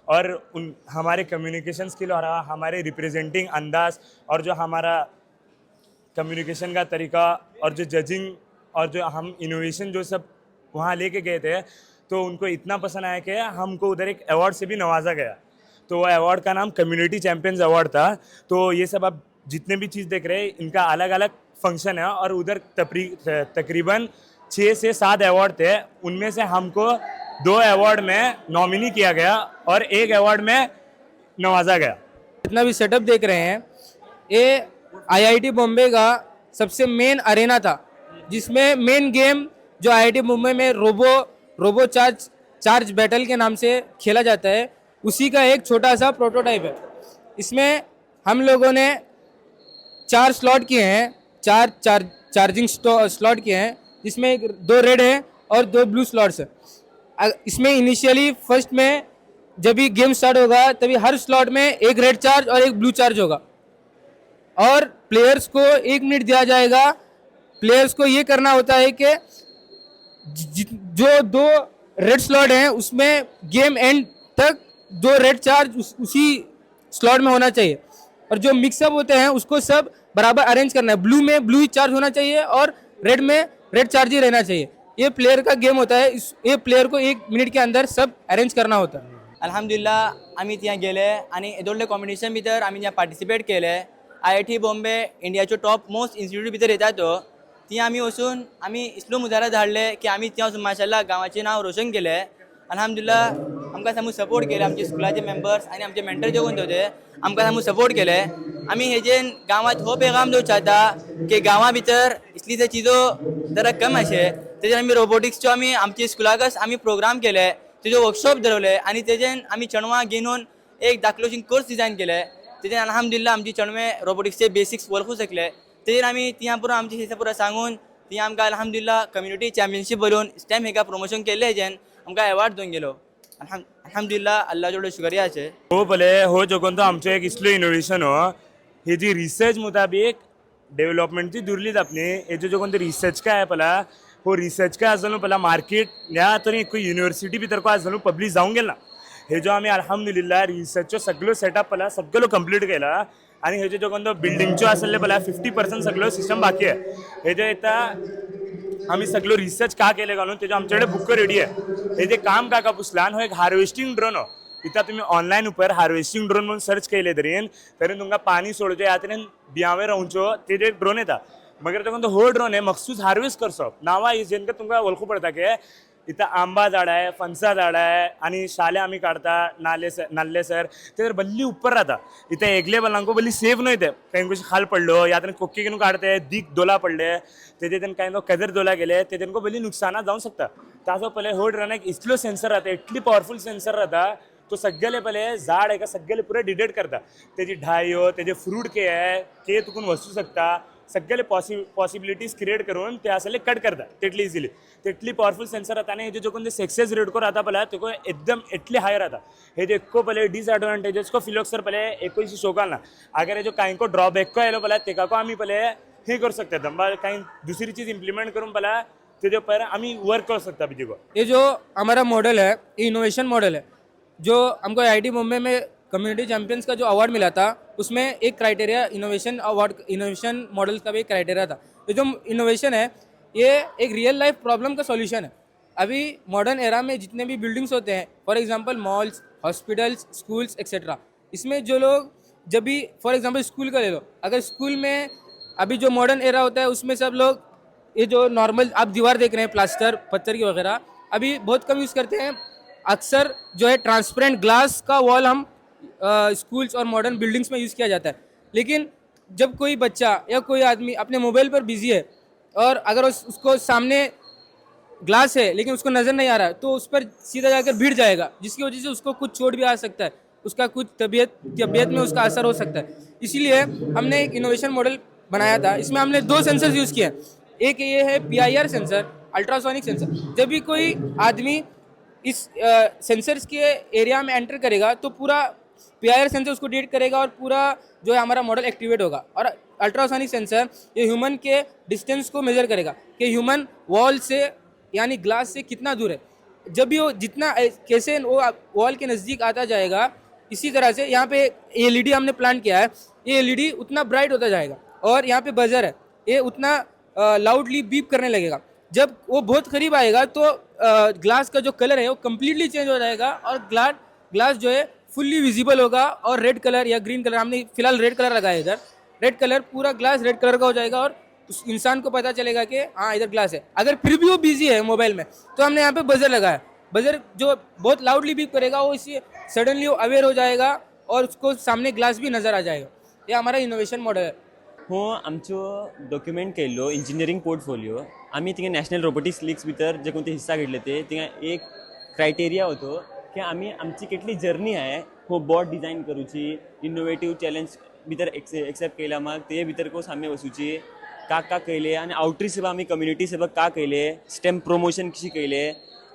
और उन हमारे कम्युनिकेशन स्किल और हमारे रिप्रेजेंटिंग अंदाज और जो हमारा कम्युनिकेशन का तरीका और जो जजिंग और जो हम इनोवेशन जो सब वहाँ लेके गए थे तो उनको इतना पसंद आया कि हमको उधर एक अवार्ड से भी नवाजा गया। तो वो अवार्ड का नाम कम्युनिटी चैम्पियंस अवार्ड था। तो ये सब आप जितने भी चीज़ देख रहे हैं इनका अलग अलग फंक्शन है और उधर तकरीबन 6 से 7 अवार्ड थे। उनमें से हमको 2 अवार्ड में नॉमिनी किया गया और 1 अवार्ड में नवाजा गया। जितना भी सेटअप देख रहे हैं ये आईआईटी बॉम्बे का सबसे मेन अरेना था जिसमें मेन गेम जो आईआईटी बॉम्बे में रोबो चार्ज बैटल के नाम से खेला जाता है उसी का एक छोटा सा प्रोटोटाइप है। इसमें हम लोगों ने 4 स्लॉट किए हैं, 4 चार्जिंग स्लॉट किए हैं जिसमें 2 रेड हैं और 2 ब्लू स्लॉट्स हैं। इसमें इनिशियली फर्स्ट में जब भी गेम स्टार्ट होगा तभी हर स्लॉट में 1 रेड चार्ज और 1 ब्लू चार्ज होगा और प्लेयर्स को 1 मिनट दिया जाएगा। प्लेयर्स को ये करना होता है कि जो 2 रेड स्लॉट हैं उसमें गेम एंड तक 2 रेड चार्ज उसी स्लॉट में होना चाहिए और जो मिक्सअप होते हैं उसको सब बराबर अरेंज करना है। ब्लू में ब्लू चार्ज होना चाहिए और रेड में रेड चार्ज ही रहना चाहिए। ये प्लेयर का गेम होता है। ये प्लेयर को 1 मिनट के अंदर सब अरेंज करना होता है। अल्हम्दुलिल्लाह आम्ही त्या गेले आणि दोडले कॉम्पिटिशन भितर आम्ही त्या पार्टिसिपेट केले। आयआयटी बॉम्बे इंडियाचो टॉप मोस्ट इन्स्टिट्यूट भितर येता तो ती आम्ही वचून आम्ही इतलो मुजारा धाडले की आम्ही त्या वचून माशाल्लाह गांवाचें नांव रोशन केलें। अल्हम्दुलिल्लाह आमकां सामू सपोर्ट केले आमचे स्कुलाचे मेंबर्स आनी आमचे मेंटर जे कोण होते आमकां सामू सपोर्ट केले। आमी हेजेन गांवांत हो पैगाम दिवंक चाहता की गांवा भितर इसली ते चिजो जरा कम अशे तेजेर आमी रोबोटिक्सचो आमी आमचे स्कुलाकच आमी प्रोग्राम केले, तेजो वर्कशॉप धरवले आनी तेजेन आमी चेडवां घेवन एक धाकलोशीं कोर्स डिजायन केले। तेजेन अल्हम्दुलिल्लाह आमची चेडवे रोबोटिक्सचे बेसिक्स वळखूंक शकले। तेजेर आमी तियां पुरो आमची हिसा पुरो सांगून ती आमकां अल्हम्दुलिल्लाह कम्युनिटी चॅम्पियनशीप भरून स्टेम हेका प्रमोशन केल्ले हेजेन आमकां अवॉर्ड दिवन गेलो. अल्हम्दुलिल्लाह अल्लाह जोडे शुक्रिया छे. हो पले हो जोकोन तो आमचे एक इसलो इनोवेशन हो हे जी रिसर्च मुताबिक डेव्हलपमेंट ती दुरली आपली हेजो जोकोन तो रिसर्च काय पला हो रिसर्च काय आसलो पला मार्केट ह्या तरी कोई युनिवर्सिटी भितर को आसलो पब्लिश जावंक गेला. हेजो आमी अल्हम्दुलिल्लाह रिसर्चचो सगळो सेटअप पला सगळो कंप्लीट केला आणि हेजो जोकोन तो बिल्डिंगचो आसले पला 50% सगळो सिस्टम बाकी आहे. हेजो येता आम्ही सगळं रिसर्च का केले घालून त्याच्या आमच्याकडे बुक रेडी आहे. हे जे काम का पुसलान हो एक हार्वेस्टिंग ड्रोन हो. इथं तुम्ही ऑनलाईन उपर हार्वेस्टिंग ड्रोन म्हणून सर्च केले तरी तुमका पाणी सोडचो ह्या तरेन बियावे रावचो ते जे ड्रोन येता मगर तो हो ड्रोन आहे मखसूस हार्वेस्ट करचो. नावा जेनका तुमकां वळखू पडता की इथं आंबा झाड आहे फणसा झाड आहे आणि शाले आम्ही काढता नाल्ले सर ते तर बल्ली उपर राहता. इथं एकले बल्लांको बल्ली सेफ नाही ते काही कुछ खाल पडलो या तरी कोक्की घेऊन काढते दीक दोला पडले ते काही कदर दोला गेले ते त्यांना बल्ली नुकसानात जाऊ शकता. ताजो पहिले हो ड्रोन एक इतलो सेन्सर राहता इतली पॉवरफुल सेन्सर राहता तो सगळे पहिले झाड आहे का सगळे पुरे डिटेक्ट करता. त्याची ढायो त्याचे फ्रूट के आहे ते तुकून वचू शकता सगळे पॉसिबिलिटीज क्रिएट करून ते असले कट करता तेटली इजिली तेटली पॉवरफुल सेन्सर राहता. आणि हे जो कोणते सक्सेस रेट को राहता पहिले तो एकदम एटली हाय राहता. हे जो एको पहिले डिसएडवांटेजेस को फिलोक्सर पहिले एको इसी शोकाल ना अगर हे जो काही को ड्रॉबॅक को आलो पहिले तेका को आम्ही पहिले हे करू सकता दंबा काही दुसरी चीज इम्प्लीमेंट करून पहिले ते जो पर आम्ही वर्क कर सकता बीजे को. ये जो हमारा मॉडल है ये इनोवेशन मॉडल है जो हमको IIT बॉम्बे में कम्युनिटी चैम्पियंस का जो अवार्ड मिला था उसमें एक क्राइटेरिया इनोवेशन मॉडल का भी एक क्राइटेरिया था. ये जो इनोवेशन है ये एक रियल लाइफ प्रॉब्लम का सॉल्यूशन है. अभी मॉडर्न एरा में जितने भी बिल्डिंग्स होते हैं for example malls hospitals schools etcetera इसमें जो लोग जब भी फॉर एग्जांपल स्कूल का ले लो अगर स्कूल में अभी जो मॉडर्न एरा होता है उसमें सब लोग ये जो नॉर्मल आप दीवार देख रहे हैं प्लास्टर पत्थर की वगैरह अभी बहुत कम यूज़ करते हैं. अक्सर जो है ट्रांसपेरेंट ग्लास का वॉल हम स्कूल्स और मॉडर्न बिल्डिंग्स में यूज़ किया जाता है. लेकिन जब कोई बच्चा या कोई आदमी अपने मोबाइल पर बिजी है और अगर उसको सामने ग्लास है लेकिन उसको नज़र नहीं आ रहा है तो उस पर सीधा जाकर भिड़ जाएगा जिसकी वजह से उसको कुछ चोट भी आ सकता है उसका कुछ तबीयत में उसका असर हो सकता है. इसीलिए हमने एक इनोवेशन मॉडल बनाया था. इसमें हमने 2 सेंसर्स यूज़ किए. एक ये है PIR सेंसर अल्ट्रासोनिक सेंसर. जब भी कोई आदमी इस सेंसर्स के एरिया में एंटर करेगा तो पूरा PIR सेंसर उसको डिटेक्ट करेगा और पूरा जो है हमारा मॉडल एक्टिवेट होगा. और अल्ट्रासोनिक सेंसर ये ह्यूमन के डिस्टेंस को मेजर करेगा कि ह्यूमन वॉल से यानी ग्लास से कितना दूर है. जब भी वो जितना कैसे वो वॉल के नज़दीक आता जाएगा इसी तरह से यहाँ पे LED हमने प्लान किया है. ये LED उतना ब्राइट होता जाएगा और यहाँ पे बजर है ये उतना लाउडली बीप करने लगेगा. जब वो बहुत करीब आएगा तो ग्लास का जो कलर है वो कम्प्लीटली चेंज हो जाएगा और ग्लास जो है फुल्ली विजिबल होगा और रेड कलर या ग्रीन कलर हमने फिलहाल रेड कलर लगाया इधर रेड कलर पूरा ग्लास रेड कलर का हो जाएगा और उस इंसान को पता चलेगा कि हाँ इधर ग्लास है. अगर फिर भी वो बिजी है मोबाइल में तो हमने यहाँ पे बजर लगाया. बजर जो बहुत लाउडली बीप करेगा वो इसी सडनली वो अवेयर हो जाएगा और उसको सामने ग्लास भी नज़र आ जाएगा. ये हमारा इनोवेशन मॉडल है. हो आमचो डॉक्युमेंट केल्लो इंजिनियरींग पोर्टफोलिओ आमी थिंगा नॅशनल रोबोटिक्स लीग्स भितर जे कोणते हिस्सा घेतले ते थिंगा एक क्रायटेरिया होतो की आमी आमची कितली जर्नी आहे हो बोर्ड डिजाइन करूची इनोवेटिव्ह चॅलेंज भितर एक्सेप्ट केला मग ते भितर को सामने वसूची का केले आणि आउटरीच सेवा आमी कम्युनिटी सेवा का केले स्टेम प्रमोशन कशी केले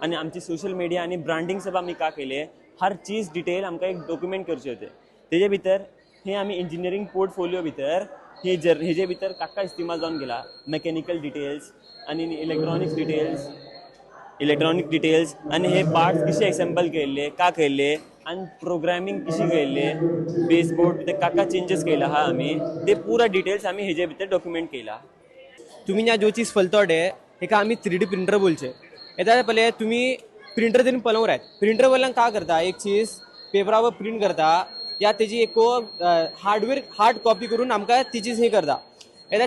आणि आमची सोशल मीडिया आणि ब्रँडिंग सेवा आमी का केले हर चीज डिटेल आमकां एक डॉक्युमेंट करचे होते. तेजे भितर हे आमी इंजिनियरींग पोर्टफोलिओ भितर हेजे भितर काका इस्तेमाल जावन गेला मेकॅनिकल डिटेल्स आणि इलेक्ट्रॉनिक डिटेल्स आणि हे पार्ट्स कसे एक्सेंबल केल्ले का केल्ले आणि प्रोग्रामिंग कशी केल्ले बेसबोर्ड ते काका चेंजेस केला हा आमी ते पूरा डिटेल्स आमी हेजे भितर डॉक्युमेंट केला. तुम्ही जो चीज फलतोडे हेका आमी 3D प्रिंटर बोलचे. येता पहिले तुम्ही प्रिंटर तरी पळोवंक राहत प्रिंटर वयल्यान का करता एक चीज पेपरावर प्रिंट करता या तेजी एक हार्ड कॉपी करून आमकां तेजीच हे करता. येता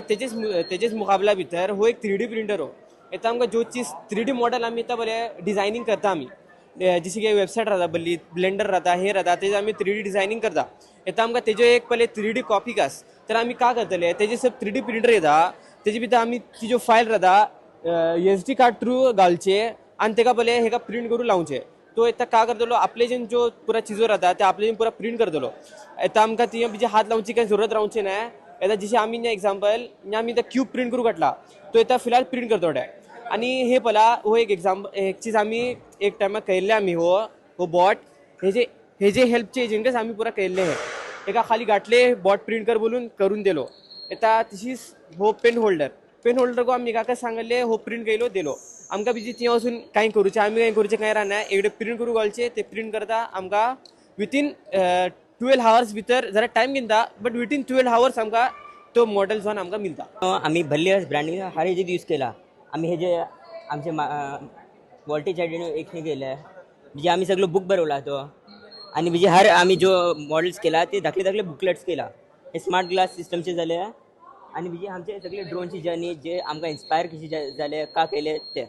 तेजेच मुकाबला भितर हो एक 3D प्रिंटर हो येता आमकां जो चीज 3D मॉडल आमी येता बरे डिजायनिंग करता आमी जशी की वेबसायट राहता बल्ली ब्लेंडर राहता हे राहता तेजे आमी 3D डिजायनिंग करता. येता आमकां तेजो एक पहिले 3D कॉपी कास तर आमी का करतले तेजे सब 3D प्रिंटर येता तेजे भितर आमी ती जो फायल राहता SD कार्ड थ्रू घालचे आणि तेका पहिले हेका प्रिंट करून लावचे. तो येता का करतलो आपले जे जो पुरा चिजो राहता ते आपले पूरा प्रिंट करतलो. येता आमकां ती बीजे हात लावची काही जरूरत रावची ना येता जशी आमी एग्जाम्पल आमी ते क्यूब प्रिंट करू काडला तो येता फिलहाल प्रिंट करतोडे आनी हे पला हो एक एग्जाम्पल एक चीज आमी एक टायमार केल्ले आमी हो बॉट हेजे हेल्पचे एजंटच आमी पुरा केल्ले हे एका खाली घातले बॉट प्रिंट कर बोलून करून दिलो येता तशीच हो पेन होल्डर को आमी एकाका सांगले हो प्रिंट केलो दिलो आमकां बिजी ती वचून कांय करूचे आमी कांय करूचे कांय रावना एकडें प्रिंट करू घालचे ते प्रिंट करता आमकां विथीन 12 आवर्स भितर जरा टायम घेता बट विथीन 12 आवर्स आमकां तो मॉडेल जावन आमकां मिळता आम्ही भल्ली ब्रँडिंग हर हेजेत यूज केला आम्ही हे जे आमचे वॉल्टेज सायडीन एक हे केलं म्हणजे आम्ही सगळं बुक बरवला तो आणि म्हणजे हर आम्ही जो मॉडेल्स केला ते धाकले बुकलेट्स केला हे स्मार्ट ग्लास सिस्टमचे झाले आणि म्हणजे आमचे सगळे ड्रोनची जर्नी जे आमकां इन्स्पायर कशी झाले का केले ते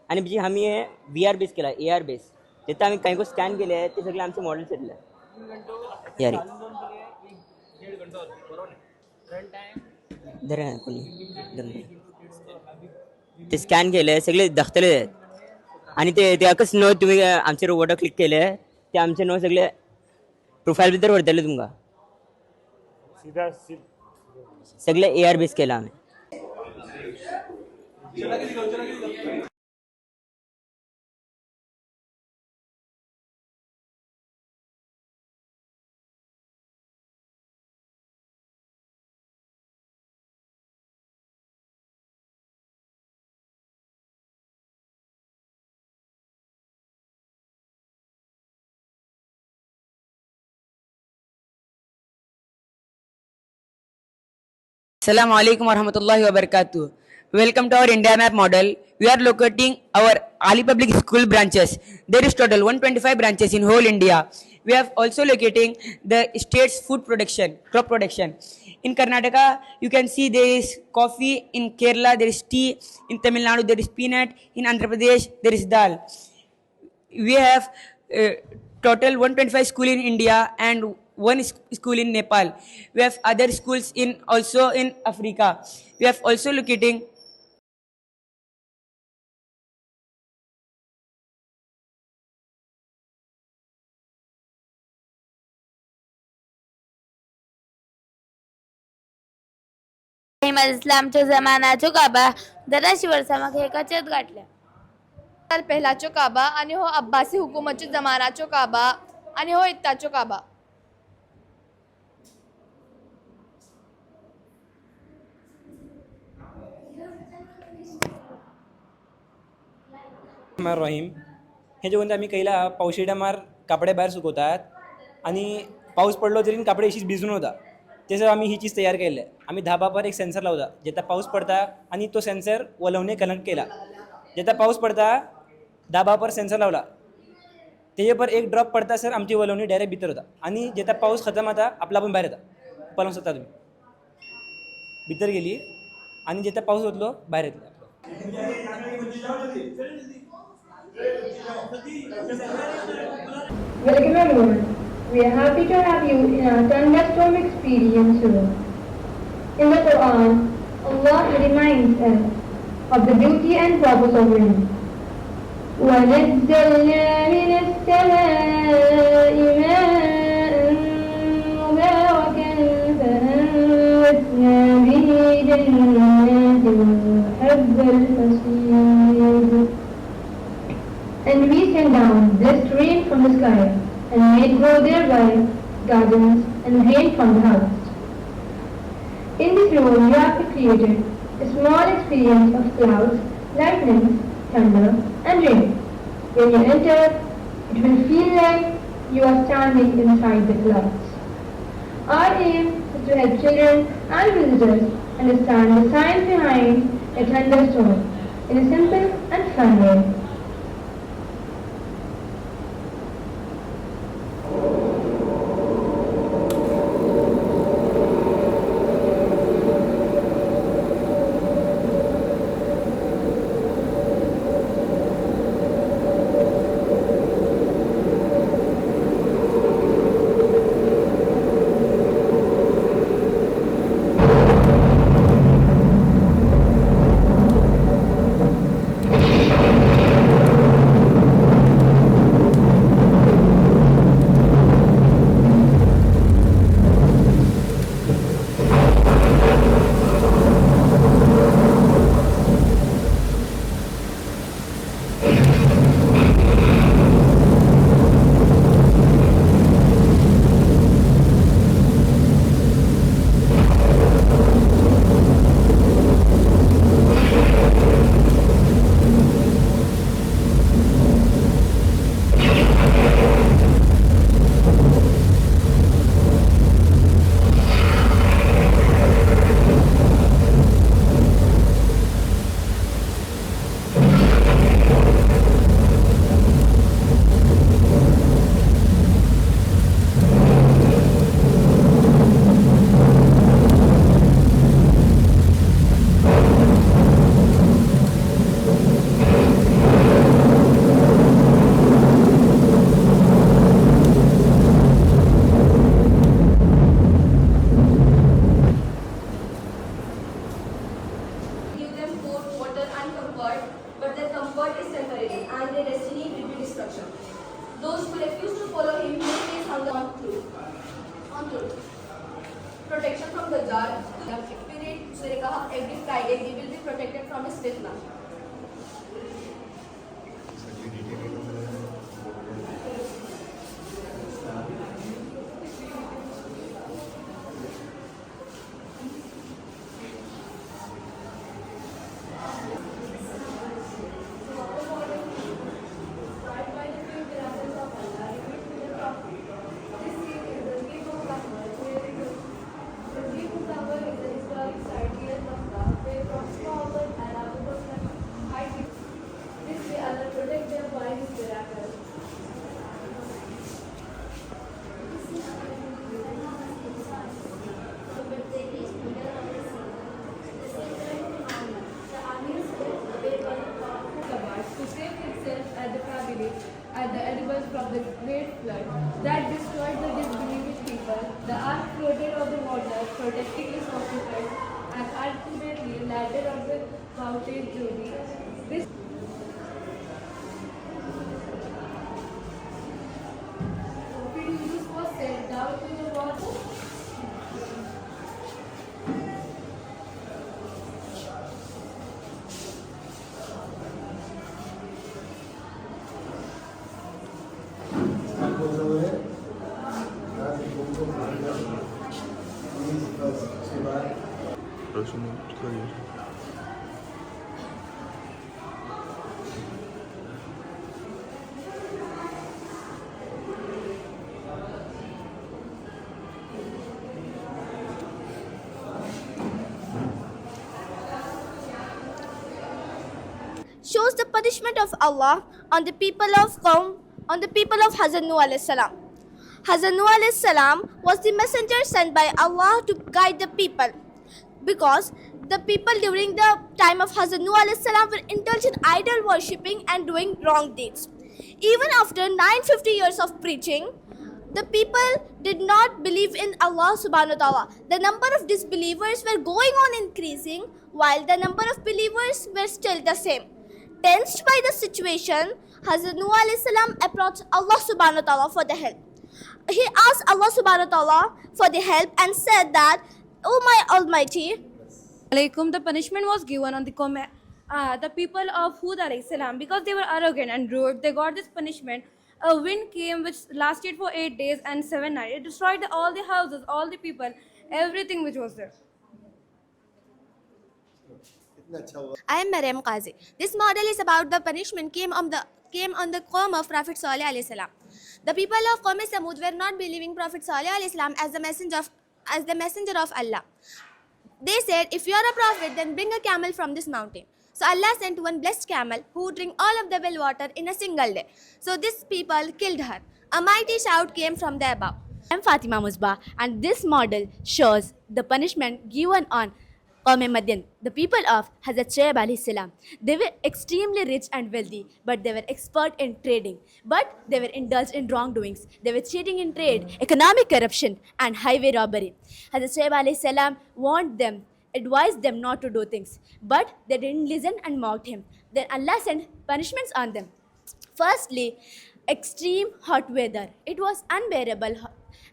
आणि म्हणजे आम्ही हे VR बेस केला AR बेस तेता आम्ही काही स्कॅन केले ते सगळे आमचे मॉडेल्स येतले यार ते स्कॅन केले सगळे दाखतले आणि ते एकच नो तुम्ही आमचे रोबोट क्लिक केले ते आमचे नो सगळे प्रोफाईल भितर व्हरतले तुमकां सगळे AR बेस केला आम्ही Assalamu alaikum warahmatullahi wabarakatuh. Welcome to our India map model. We are locating our Ali Public School branches. There is total 125 branches in whole India. We have also locating the state's food production, crop production. In Karnataka, you can see there is coffee. In Kerala, there is tea. In Tamil Nadu, there is peanut. In Andhra Pradesh, there is dal. We have total 125 school in India and one school in Nepal. We have other schools also in Africa. We have also locating इस्लामच्या जमानाचो काबा 1200 वर्सां म्हाका एकाचेच घातल्या पहिलाचो काबा आणि हो अब्बासी हुकुमतच्या जमानाचो काबा आणि हो इत्ताचो काबा रहीम हे जे कोणते आम्ही कैला पावशी टायमार कापडे भायर सुकवतात आणि पाऊस पडलो तरी कापडे अशीच भिजून होता त्याचं आम्ही ही चीज तयार केले आम्ही धाबापर एक सेन्सर लावता जेता पाऊस पडता आणि तो सेन्सर वलवणे कनेक्ट केला जेता पाऊस पडता धाबापर सेन्सर लावला तेजे पर एक ड्रॉप पडता सर आमची वलवणी डायरेक्ट भितर होता आणि जेता पाऊस खतम आता आपला पण बाहेर येता पळोवंक शकता तुम्ही भितर गेली आणि जेता पाऊस वतलो बाहेर येतलो Welcome everyone. We are happy to have you in our thunderstorm experience room. In the Quran, Allah reminds us of the beauty and purpose of rain. وَنَزَّلْنَا مِنَ السَّمَاءِ مَاءً مُبَارَكًا فَأَنبَتْنَا بِهِ جَنَّاتٍ وَحَبَّ الْحَصِيدِ. And we sent down blessed rain from the sky and made grow thereby gardens and rain from the harvest. In this room you have created a small experience of clouds, lightning, thunder and rain. When you enter, it will feel like you are standing inside the clouds. Our aim is to help children and visitors understand the science behind a thunderstorm in a simple and fun way. protection from the jar. We read Surah Kahf every Friday. We will be protected from his fitna. At the edibles from the great flood that destroyed the disbelieving people, the ark floated on the water, protecting its occupants, and ultimately landed on the mountain Jodi. This was sent down to the water. Shows the punishment of Allah on the people of Hazrat Nuh alayhi salam. Hazrat Nuh alayhi salam was the messenger sent by Allah to guide the people, because the people during the time of Hazrat Nuh alayhi salam were indulged in idol worshipping and doing wrong deeds. Even after 950 years of preaching, the people did not believe in Allah subhanahu wa ta'ala. The number of disbelievers were going on increasing, while the number of believers were still the same. Tensed by the situation, Hazrat Nuh alayhi salam approached Allah subhanahu wa ta'ala for the help. He asked Allah subhanahu wa ta'ala for the help and said that, "O my Almighty, the punishment was given on the people of Hud alayhi salam because they were arrogant and rude. They got this punishment. A wind came which lasted for 8 days and 7 nights. It destroyed all the houses, all the people, everything which was there." I am Maryam Qazi. This model is about the punishment came on the Qawm of Prophet Salih alayhi salam. The people of Qawm Samud were not believing Prophet Salih alayhi salam as the messenger of Allah. They said, "If you are a prophet, then bring a camel from this mountain." So Allah sent one blessed camel who would drink all of the well water in a single day. So these people killed her. A mighty shout came from the above. I am Fatima Musbah, and this model shows the punishment given on Qawm Madian, the people of Hazrat Shuaib alayhi salam. They were extremely rich and wealthy, but they were expert in trading. But they were indulged in wrongdoings. They were cheating in trade, economic corruption, and highway robbery. Hazrat Shuaib alayhi salam warned them, advised them not to do things, but they didn't listen and mocked him. Then Allah sent punishments on them. Firstly, extreme hot weather. It was unbearable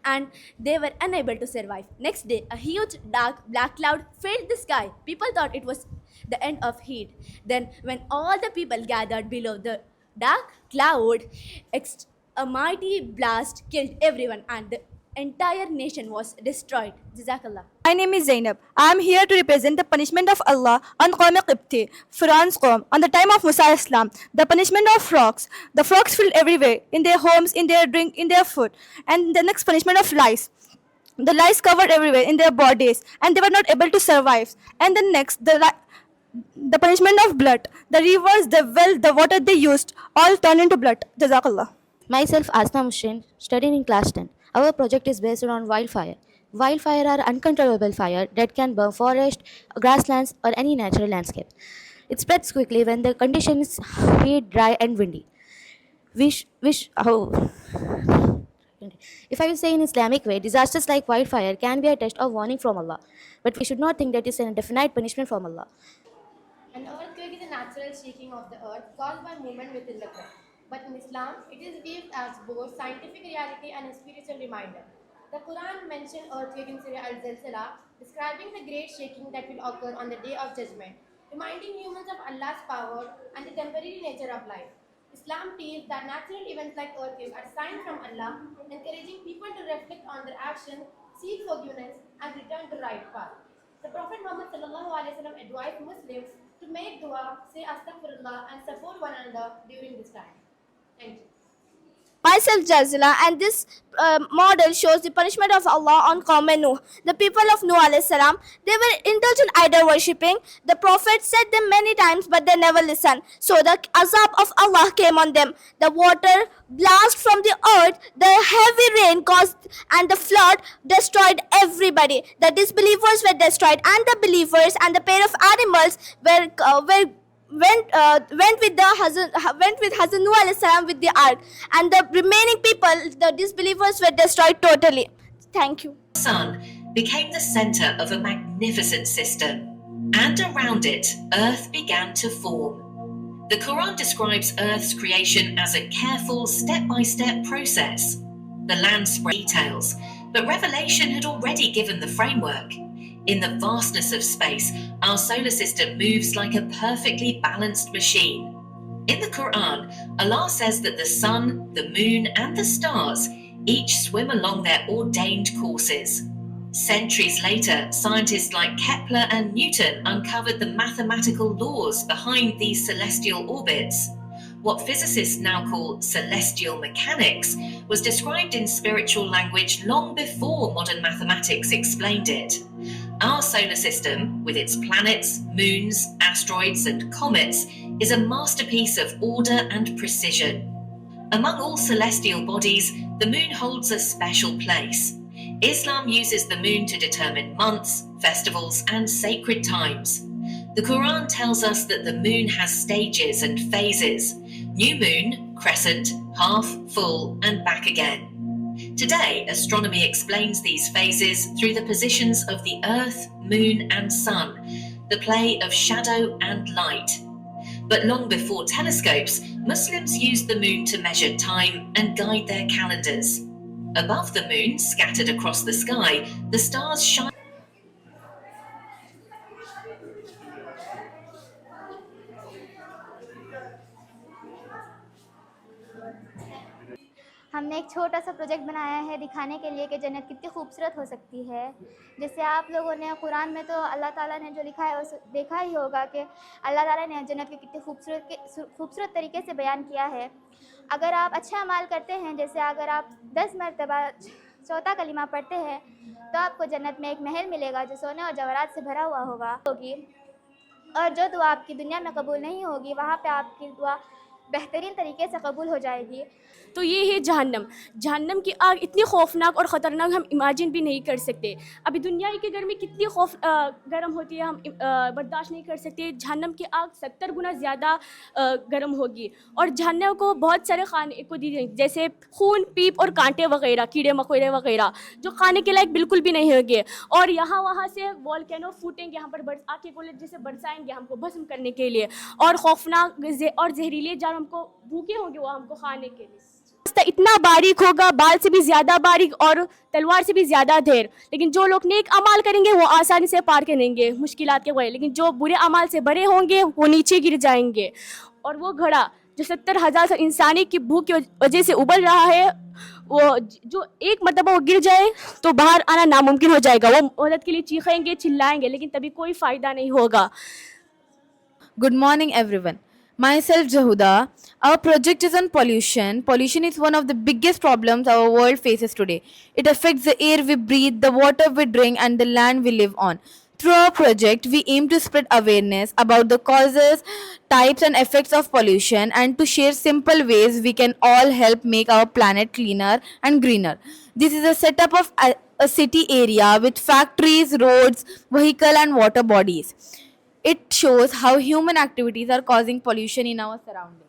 and they were unable to survive. Next day, a huge dark black cloud filled the sky. People thought it was the end of heat. Then when all the people gathered below the dark cloud, a mighty blast killed everyone and the entire nation was destroyed. Jazakallah. My name is Zainab. I am here to represent the punishment of Allah on Qawm Qibti, Fir'aun's Qawm, on the time of Musa Islam. The punishment of frogs. The frogs filled everywhere, in their homes, in their drink, in their food. And the next punishment of lice. The lice covered everywhere in their bodies, and they were not able to survive. And the next, the punishment of blood. The rivers, the well, the water they used, all turned into blood. Jazakallah. Myself, Asma Mushin, studying in class 10. Our project is based on wildfire. Wildfire are uncontrollable fire that can burn forest, grasslands, or any natural landscape. It spreads quickly when the condition is heat, dry, and windy. If I will say in Islamic way, disasters like wildfire can be a test or warning from Allah. But we should not think that it's a definite punishment from Allah. An earthquake is a natural shaking of the earth caused by movement within the ground. But in Islam, it is viewed as both scientific reality and a spiritual reminder. The Quran mentioned earthquake in Surah Al-Zalzala, describing the great shaking that will occur on the Day of Judgment, reminding humans of Allah's power and the temporary nature of life. Islam teaches that natural events like earthquakes are signs from Allah, encouraging people to reflect on their actions, seek forgiveness, and return to the right path. The Prophet Muhammad ﷺ advised Muslims to make dua, say astaghfirullah, and support one another during this time. Thank you. Myself Jazila, and this model shows the punishment of Allah on Qawm Nuh. The people of Nuh alayhi salam, they were indulged in idol worshipping. The Prophet said them many times, but they never listened. So the azab of Allah came on them. The water blast from the earth, the heavy rain caused, and the flood destroyed everybody. The disbelievers were destroyed, and the believers and the pair of animals went with Hazrat Nuh alayhi salam with the ark, and the remaining people, the disbelievers, were destroyed totally. Thank you. The sun became the center of a magnificent system, and around it, earth began to form. The Quran describes Earth's creation as a careful, step-by-step process. The land spread details, but Revelation had already given the framework. In the vastness of space, our solar system moves like a perfectly balanced machine. In the Quran, Allah says that the sun, the moon, and the stars each swim along their ordained courses. Centuries later, scientists like Kepler and Newton uncovered the mathematical laws behind these celestial orbits. What physicists now call celestial mechanics was described in spiritual language long before modern mathematics explained it. Our solar system, with its planets, moons, asteroids, and comets, is a masterpiece of order and precision. Among all celestial bodies, the moon holds a special place. Islam uses the moon to determine months, festivals, and sacred times. The Quran tells us that the moon has stages and phases: new moon, crescent, half, full, and back again. Today, astronomy explains these phases through the positions of the Earth, Moon, and Sun, the play of shadow and light. But long before telescopes, Muslims used the moon to measure time and guide their calendars. Above the moon, scattered across the sky, the stars shine. हमने एक छोटा सा project बनाया है दिखाने के लिए कि जन्नत कितनी खूबसूरत हो सकती है। जैसे आप लोगों ने कुरान में तो अल्लाह ताला ने जो लिखा है उस देखा ही होगा कि अल्लाह ताला ने जन्नत को कितनी खूबसूरत तरीके से बयान किया है। अगर आप अच्छा अमाल करते हैं, जैसे अगर आप 10 मरतबा चौथा कलिमा पढ़ते हैं, तो आपको जन्नत में एक महल मिलेगा जो सोने और जवाहरात से भरा हुआ होगी। और जो दुआ आपकी दुनिया में कबूल नहीं होगी, वहाँ पे आपकी दुआ बेहतरीन तरीके से कबूल हो जाएगी। तो ये है जहन्नम। जहन्नम की आग इतनी खौफनाक और ख़तरनाक हम इमेजिन भी नहीं कर सकते। अभी दुनिया की गर्मी कितनी गर्म होती है, हम बर्दाश्त नहीं कर सकते। जहन्नम की आग 70 गुना ज़्यादा गर्म होगी। और जहन्नम को बहुत सारे खाने को दी जाएंगे, जैसे खून, पीप और कांटे वगैरह, कीड़े मकोड़े वगैरह, जो खाने के लायक बिल्कुल भी नहीं होंगे। और यहाँ वहाँ से वॉल्केनो फूटेंगे, यहाँ पर आके गोले जैसे बरसाएंगे हमको भस्म करने के लिए। और खौफनाक और जहरीले जानवर हमको भूखे होंगे वो हमको खाने के लिए। रास्ता इतना बारीक होगा, बाल से भी ज़्यादा बारीक और तलवार से भी ज़्यादा देर। लेकिन जो लोग नेक अमाल करेंगे वो आसानी से पार करेंगे मुश्किलात के वजह। लेकिन जो बुरे अमाल से बड़े होंगे वो नीचे गिर जाएंगे। और वो घड़ा जो 70,000 इंसानी की भूख की वजह से उबल रहा है, वो जो एक मरतबा वो गिर जाए तो बाहर आना नामुमकिन हो जाएगा। वो मदद के लिए चीखेंगे, चिल्लाएंगे, लेकिन तभी कोई फ़ायदा नहीं होगा। Good morning, everyone. Myself, Jahuda. Our project is on pollution. Pollution is one of the biggest problems our world faces today. It affects the air we breathe, the water we drink, and the land we live on. Through our project, we aim to spread awareness about the causes, types, and effects of pollution, and to share simple ways we can all help make our planet cleaner and greener. This is a setup of a city area with factories, roads, vehicle, and water bodies. It shows how human activities are causing pollution in our surroundings.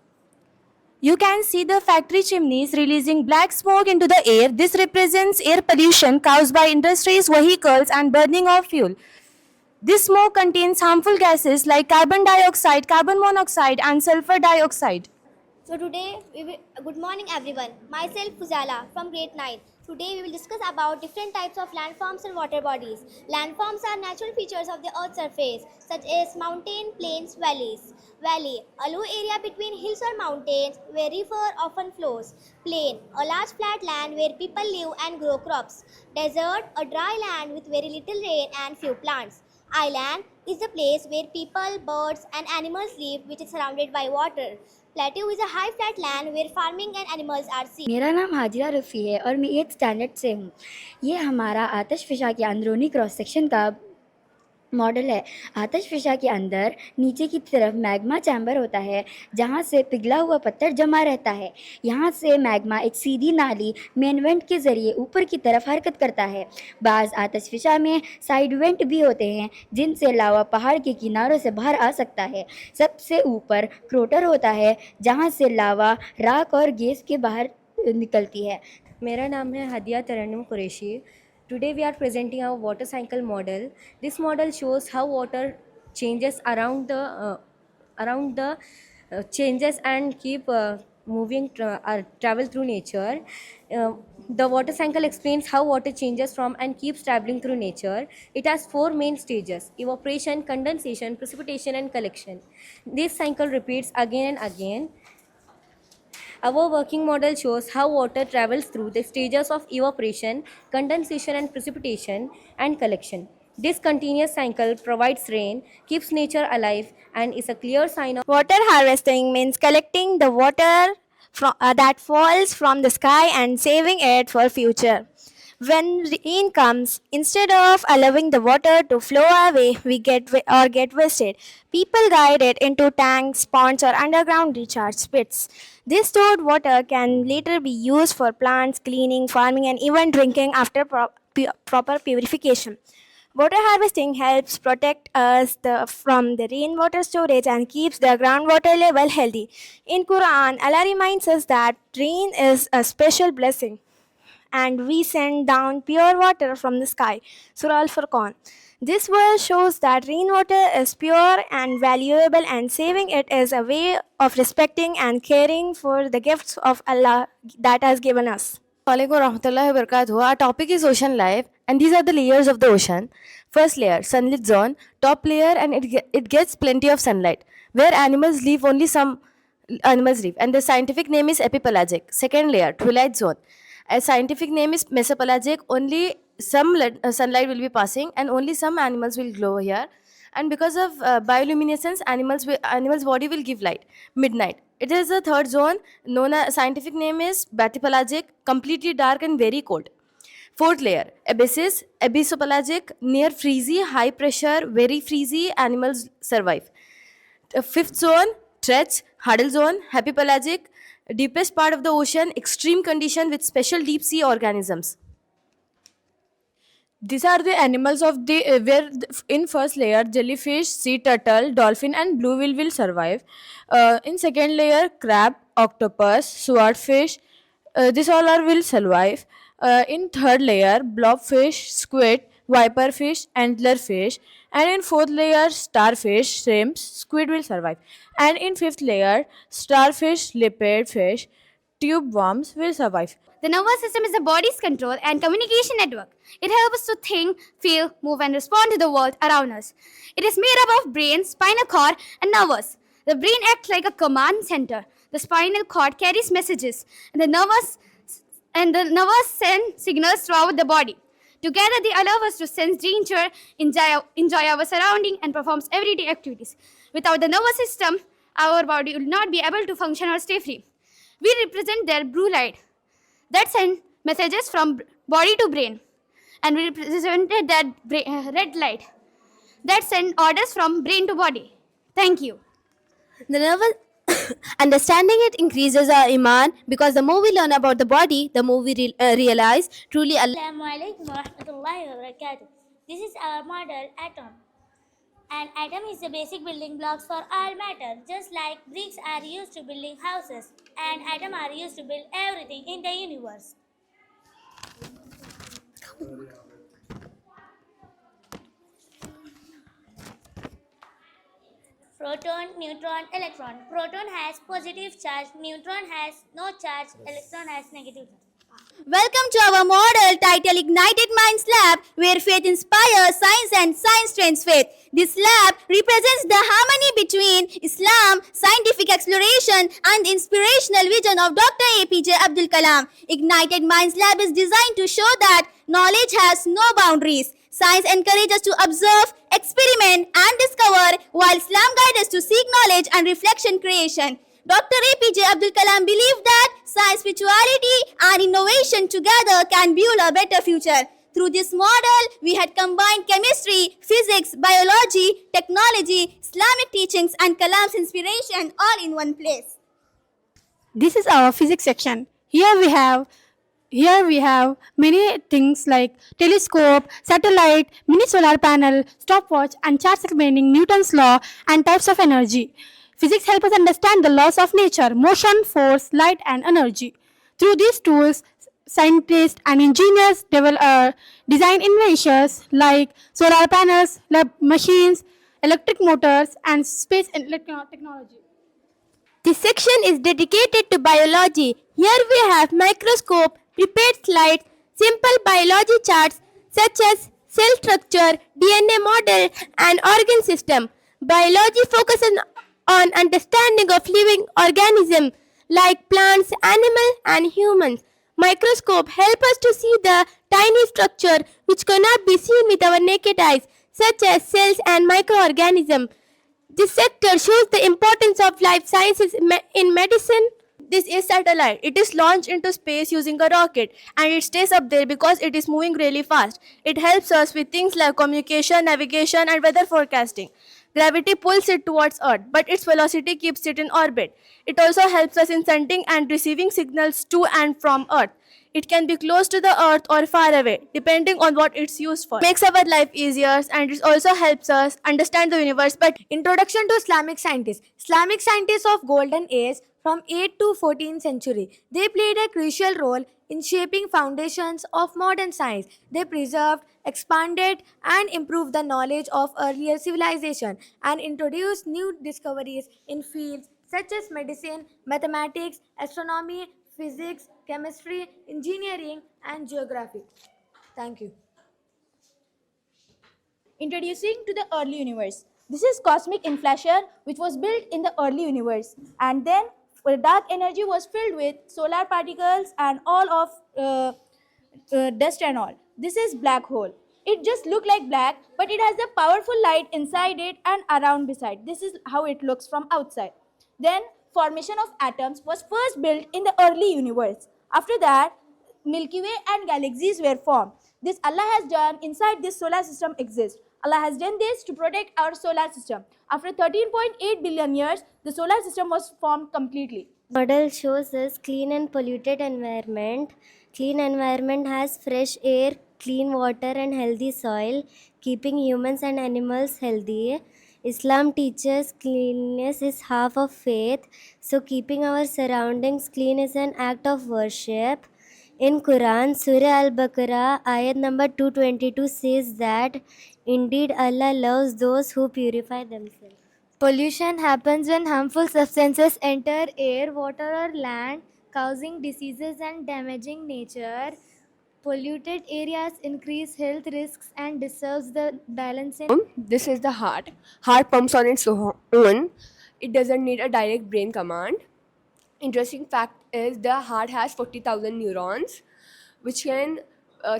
You can see the factory chimneys releasing black smoke into the air. This represents air pollution caused by industries, vehicles, and burning of fuel. This smoke contains harmful gases like carbon dioxide, carbon monoxide, and sulfur dioxide. So good morning everyone. Myself Fuzala from grade 9. Today we will discuss about different types of landforms and water bodies. Landforms are natural features of the earth's surface such as mountain, plains, valleys. Valley, a low area between hills or mountains where river often flows. Plain, a large flat land where people live and grow crops. Desert, a dry land with very little rain and few plants. Island is the place where people, birds and animals live which is surrounded by water. Plateau is a high flat land where farming and animals are seen. मेरा नाम हाजिरा रफ़ी है और मैं 8th standard से हूँ। ये हमारा आतिश फिशा के अंदरूनी क्रॉस सेक्शन का मॉडल है। आतिश फिशा के अंदर नीचे की तरफ मैग्मा चैम्बर होता है जहाँ से पिघला हुआ पत्थर जमा रहता है। यहाँ से मैग्मा एक सीधी नाली मेन वेंट के ज़रिए ऊपर की तरफ हरकत करता है। बाज़ आतिश फिशा में साइड वेंट भी होते हैं जिनसे लावा पहाड़ के किनारों से बाहर आ सकता है। सबसे ऊपर क्रोटर होता है जहाँ से लावा राख और गैस के बाहर निकलती है। मेरा नाम है हदिया तरन्नुम Qureshi. Today we are presenting our water cycle model. This model shows how water changes around the changes and keep moving travel through nature. The water cycle explains how water changes from and keeps traveling through nature. It has 4 main stages: evaporation, condensation, precipitation and collection. This cycle repeats again and again. Our working model shows how water travels through the stages of evaporation, condensation and precipitation and collection. This continuous cycle provides rain, keeps nature alive and is a clear sign of Water harvesting means collecting the water that falls from the sky and saving it for future. When rain comes, instead of allowing the water to flow away, we get wasted. People guide it into tanks, ponds, or underground recharge pits. This stored water can later be used for plants, cleaning, farming, and even drinking after proper purification. Water harvesting helps protect us from the rainwater storage and keeps the groundwater level healthy. In Quran, Allah reminds us that rain is a special blessing and we send down pure water from the sky. Surah Al-Furqan. This verse shows that rainwater is pure and valuable and saving it is a way of respecting and caring for the gifts of Allah that has given us. Assalamualaikum warahmatullahi wabarakatuh. Our topic is ocean life and these are the layers of the ocean. First layer, sunlit zone, top layer and it gets plenty of sunlight. Where animals live, only some animals live and the scientific name is epipelagic. Second layer, twilight zone. A scientific name is mesopelagic, only some sunlight will be passing and only some animals will glow here. And because of bioluminescence, animals' body will give light. Midnight. It is the third zone, known as scientific name is bathypelagic, completely dark and very cold. Fourth layer, abysses, abyssopelagic, near freezy, high pressure, very freezy, animals survive. Fifth zone, Tretch, Huddle zone, happy-pelagic, deepest part of the ocean, extreme condition with special deep sea organisms. These are the animals of where in first layer jellyfish, sea turtle, dolphin and blue whale will survive. In second layer crab, octopus, swordfish, this all will survive. In third layer blobfish, squid, viperfish, antlerfish, and in fourth layer starfish, shrimps, squid will survive. And in fifth layer starfish, leopard fish, tube worms will survive. The nervous system is the body's control and communication network. It helps us to think, feel, move and respond to the world around us. It is made up of brain, spinal cord and nervous. The brain acts like a command center. The spinal cord carries messages and the nervous send signals throughout the body. Together they allow us to sense danger, enjoy our surrounding and perform everyday activities. Without the nervous system, our body will not be able to function or stay free. We represent their blue light that send messages from body to brain, and we represented that red light that send orders from brain to body. Thank you. The nervous understanding it increases our iman because the more we learn about the body, the more we realize truly Allah. Assalamualaikum warahmatullahi wabarakatuh. This is our model atom. An atom is the basic building blocks for all matter. Just like bricks are used to building houses, and atoms are used to build everything in the universe. Proton, neutron, electron. Proton has positive charge, neutron has no charge, electron has negative charge. Welcome to our model titled Ignited Minds Lab, where faith inspires science and science trains faith. This lab represents the harmony between Islam, scientific exploration, and the inspirational vision of Dr. APJ Abdul Kalam. Ignited Minds Lab is designed to show that knowledge has no boundaries. Science encourages us to observe, experiment, and discover, while Islam guides us to seek knowledge and reflection creation. Dr. APJ Abdul Kalam believed that science, spirituality, and innovation together can build a better future. Through this model, we had combined chemistry, physics, biology, technology, Islamic teachings, and Kalam's inspiration all in one place. This is our physics section. Here we have many things like telescope, satellite, mini solar panel, stopwatch, and charts explaining Newton's law and types of energy. Physics helps us understand the laws of nature, motion, force, light, and energy. Through these tools, scientists and engineers design inventions like solar panels, lab machines, electric motors, and space and technology. This section is dedicated to biology. Here we have microscope, prepared slides, simple biology charts such as cell structure, DNA model, and organ system. Biology focuses on understanding of living organisms like plants, animals, and humans. Microscope help us to see the tiny structure which cannot be seen with our naked eyes, such as cells and microorganisms. This sector shows the importance of life sciences in medicine. This is satellite. It is launched into space using a rocket, and it stays up there because it is moving really fast. It helps us with things like communication, navigation, and weather forecasting. Gravity pulls it towards Earth, but its velocity keeps it in orbit. It also helps us in sending and receiving signals to and from Earth. It can be close to the Earth or far away, depending on what it's used for. It makes our life easier, and it also helps us understand the universe better. Introduction to Islamic scientists. Islamic scientists of Golden Age from 8th to 14th century. They played a crucial role in shaping foundations of modern science. They preserved, expanded, and improved the knowledge of earlier civilization and introduced new discoveries in fields such as medicine, mathematics, astronomy, physics, chemistry, engineering, and geography. Thank you. Introducing to the early universe. This is cosmic inflation, which was built in the early universe, and then dark energy was filled with solar particles and all of dust and all. This is black hole. It just look like black, but it has a powerful light inside it and around beside. This is how it looks from outside. Then formation of atoms was first built in the early universe. After that, Milky Way and galaxies were formed. This Allah has done inside this solar system exists. Allah has done this to protect our solar system. After 13.8 billion years, the solar system was formed completely. Model shows us clean and polluted environment. Clean environment has fresh air, clean water and healthy soil, keeping humans and animals healthy. Islam teaches cleanliness is half of faith, so keeping our surroundings clean is an act of worship. In Quran, Surah Al-Baqarah, ayat number 222 says that indeed Allah loves those who purify themselves. Pollution happens when harmful substances enter air, water, or land, causing diseases and damaging nature. Polluted areas increase health risks and disturbs the balance in. This is the heart. Heart pumps on its own. It doesn't need a direct brain command. Interesting fact is the heart has 40,000 neurons which can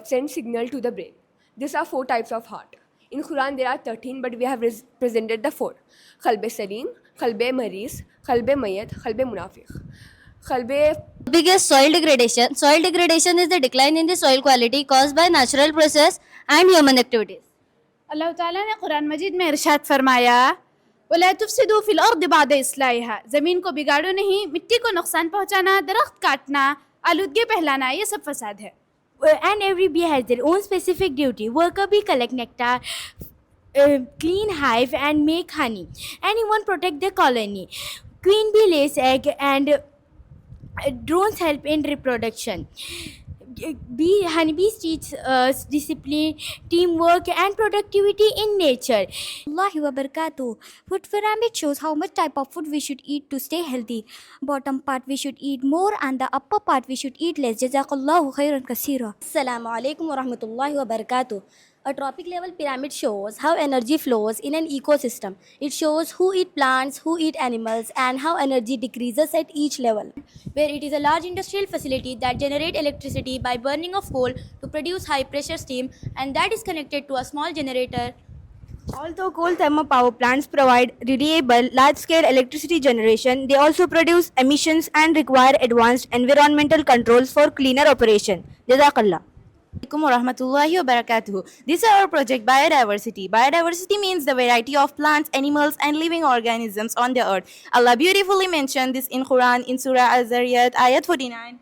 send signal to the brain. These are 4 types of heart. In Quran there are 13, but we have presented the 4. Qalb Salim, Qalb Maris, Qalb Mayat, Qalb Munafiq. Biggest soil degradation. Soil degradation is the decline in the soil quality caused by natural process and human activities. अल्लाह ताला ने कुरान मजीद में इरशाद फरमाया वला तुफसिदू fill अर्द बाद इस्लाहिहा, ज़मीन को बिगाड़ो नहीं, मिट्टी को नुकसान पहुंचाना, दरख्त काटना, आलूदगी फैलाना, ये सब फसाद है. And every bee has their own specific duty. Worker bee collect nectar, clean hive and make honey. Anyone protect their colony. Queen bee lays egg and drones help in reproduction. Honeybees teach us discipline, teamwork, and productivity in nature. Allahi wa barakatuh. Food pyramid shows how much type of food we should eat to stay healthy. Bottom part we should eat more and the upper part we should eat less. Jazakallahu khairan kaseera. Assalamu alaikum wa rahmatullahi wa barakatuh. A tropic level pyramid shows how energy flows in an ecosystem. It shows who eat plants, who eat animals, and how energy decreases at each level. Where it is a large industrial facility that generates electricity by burning of coal to produce high pressure steam, and that is connected to a small generator. Although coal thermal power plants provide reliable, large-scale electricity generation, they also produce emissions and require advanced environmental controls for cleaner operation. Jazakallah. Assalamualaikum warahmatullahi wabarakatuh. This is our project Biodiversity. Biodiversity means the variety of plants, animals, and living organisms on the earth. Allah beautifully mentioned this in Quran in Surah Al-Zariyat, ayat 49.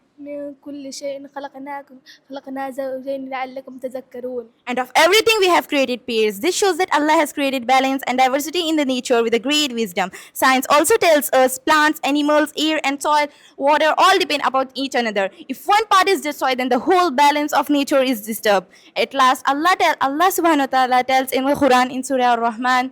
And of everything we have created pairs. This shows that Allah has created balance and diversity in the nature with a great wisdom. Science also tells us plants, animals, air, and soil, water all depend upon each another. If one part is destroyed, then the whole balance of nature is disturbed. At last, Allah subhanahu wa ta'ala tells in the Quran in Surah Ar-Rahman.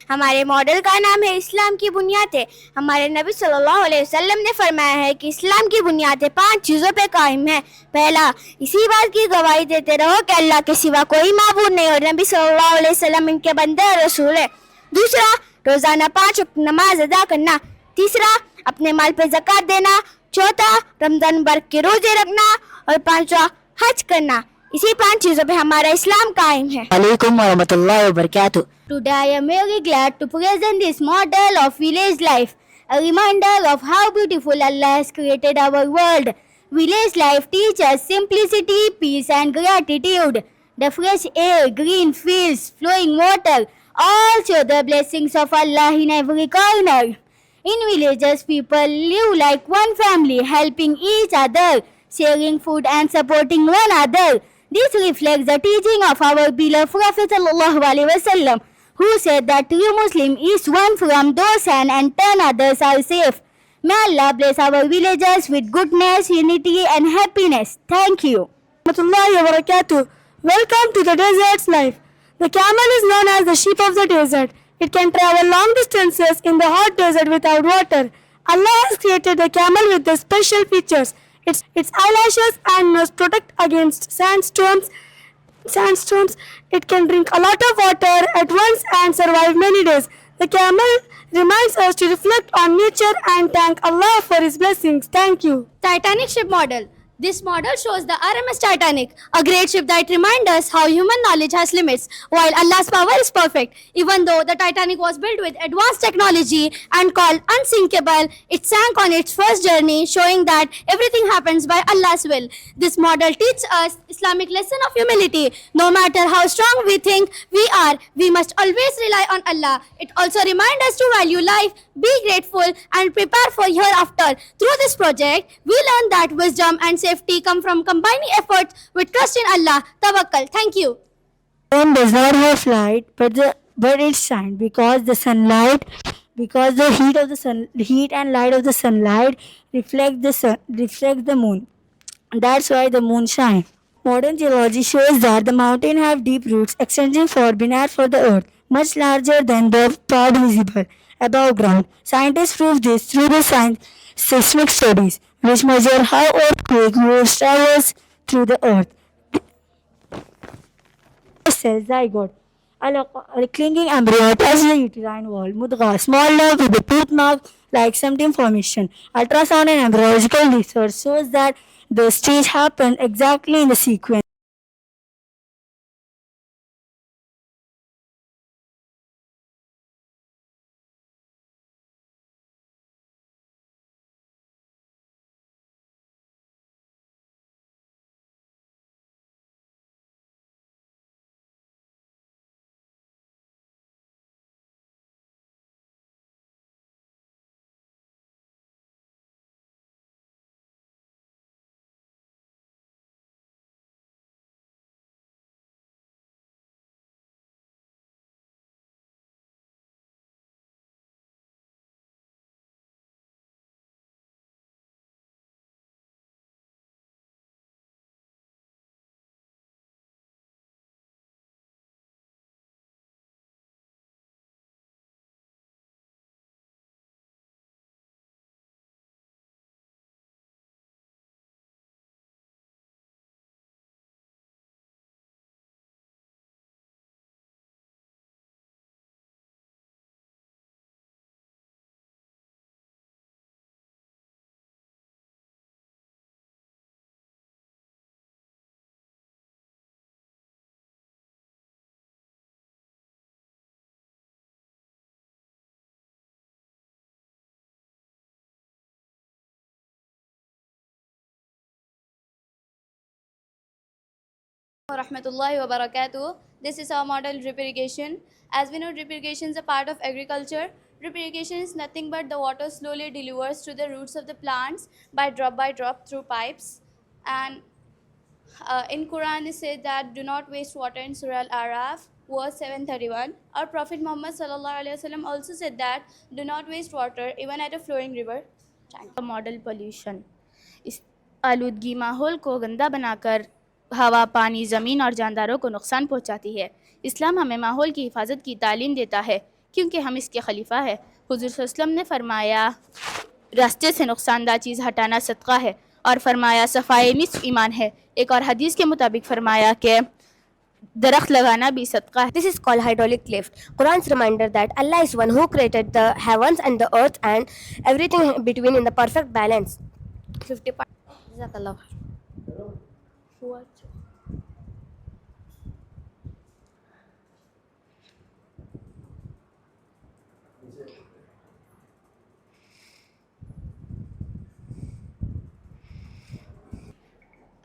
हमारे model का नाम है इस्लाम की बुनियाद है। हमारे नबी सल्लल्लाहु अलैहि वसल्लम ने फरमाया है कि इस्लाम की बुनियादें 5 चीज़ों पे कायम है। पहला, इसी बात की गवाही देते रहो कि अल्लाह के सिवा कोई माबूद नहीं और नबी सल्लल्लाहु अलैहि वसल्लम इनके बंदे और रसूल है। दूसरा, रोज़ाना 5 वक्त नमाज अदा करना। तीसरा, अपने माल पे ज़कात देना। चौथा, रमज़ान मुबारक के रोजे रखना। और पांचवा, हज करना। इसी 5 चीज़ों पे हमारा इस्लाम कायम है। Alaikum warahmatullahi wabarakatuh. Today I am very glad to present this model of village life, a reminder of how beautiful Allah has created our world. Village life teaches simplicity, peace and gratitude. The fresh air, green fields, flowing water, all show the blessings of Allah in every corner. In villages, people live like one family, helping each other, sharing food and supporting one another. This reflects the teaching of our beloved Prophet sallallahu alaihi wasallam, who said that true Muslim is one from those and 10 others are safe. May Allah bless our villagers with goodness, unity and happiness. Thank you. Warahmatullahi wabarakatuh. Welcome to the desert's life. The camel is known as the sheep of the desert. It can travel long distances in the hot desert without water. Allah has created the camel with the special features. Its eyelashes and nose protect against sandstorms. It can drink a lot of water at once and survive many days. The camel reminds us to reflect on nature and thank Allah for His blessings. Thank you. Titanic ship model. This model shows the RMS Titanic, a great ship that reminds us how human knowledge has limits, while Allah's power is perfect. Even though the Titanic was built with advanced technology and called unsinkable, it sank on its first journey, showing that everything happens by Allah's will. This model teaches us Islamic lesson of humility. No matter how strong we think we are, we must always rely on Allah. It also reminds us to value life, be grateful, and prepare for hereafter. Through this project, we learn that wisdom and safety come from combining efforts with trust in Allah. Tawakkal. Thank you. Sun does not have light, but it shines because the heat and light of the sunlight reflect the moon. That's why the moon shines. Modern geology shows that the mountains have deep roots extending far beneath for the earth, much larger than the part visible above ground. Scientists prove this through the seismic studies, which measure how earthquake waves travels through the earth. Cell zygote, a clinging embryo touches the uterine wall. Mudga, small nerve with a tooth mark like symptom formation. Ultrasound and embryological research shows that the stage happened exactly in the sequence. Warahmatullahi wabarakatuh. This is our model drip irrigation. As we know, drip irrigation is a part of agriculture. Drip irrigation is nothing but the water slowly delivers to the roots of the plants by drop through pipes. And in Quran it said that do not waste water in Surah Al-Araf, verse 731. Our Prophet Muhammad sallallahu alaihi wasallam also said that do not waste water even at a flowing river. Model pollution इस आलूदगी माहौल को गंदा बनाकर हवा, पानी, ज़मीन और जानदारों को नुकसान पहुंचाती है। इस्लाम हमें माहौल की हिफाजत की तालीम देता है क्योंकि हम इसके खलीफा है। हुज़ूर सल्लल्लाहु अलैहि वसल्लम ने फरमाया रास्ते से नुकसानदा चीज़ हटाना सदका है और फरमाया सफ़ाई निस्फ़ ईमान है। एक और हदीस के मुताबिक फरमाया कि दरख्त लगाना भी सदका है। This is called hydraulic lift. Quran's reminder that Allah is one who created the heavens and the earth and everything between in the perfect balance. 50 Jazakallah.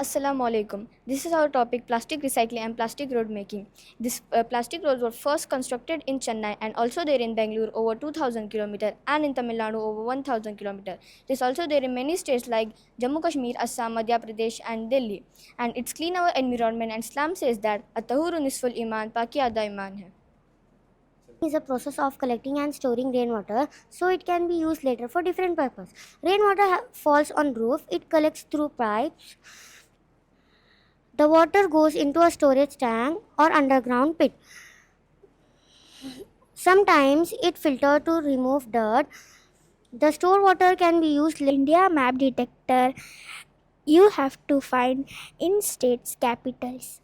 Assalamu alaikum. This is our topic plastic recycling and plastic road making. This plastic roads were first constructed in Chennai and also there in Bangalore over 2000 km and in Tamil Nadu over 1000 km. It is also there in many states like Jammu Kashmir, Assam, Madhya Pradesh and Delhi. And it's clean our environment and Islam says that at-tahuru nisful iman, paki adha iman hai. Is a process of collecting and storing rainwater so it can be used later for different purpose. Rainwater falls on roof, it collects through pipes. The water goes into a storage tank or underground pit. Sometimes it filters to remove dirt. The stored water can be used. India map detector. You have to find in states capitals.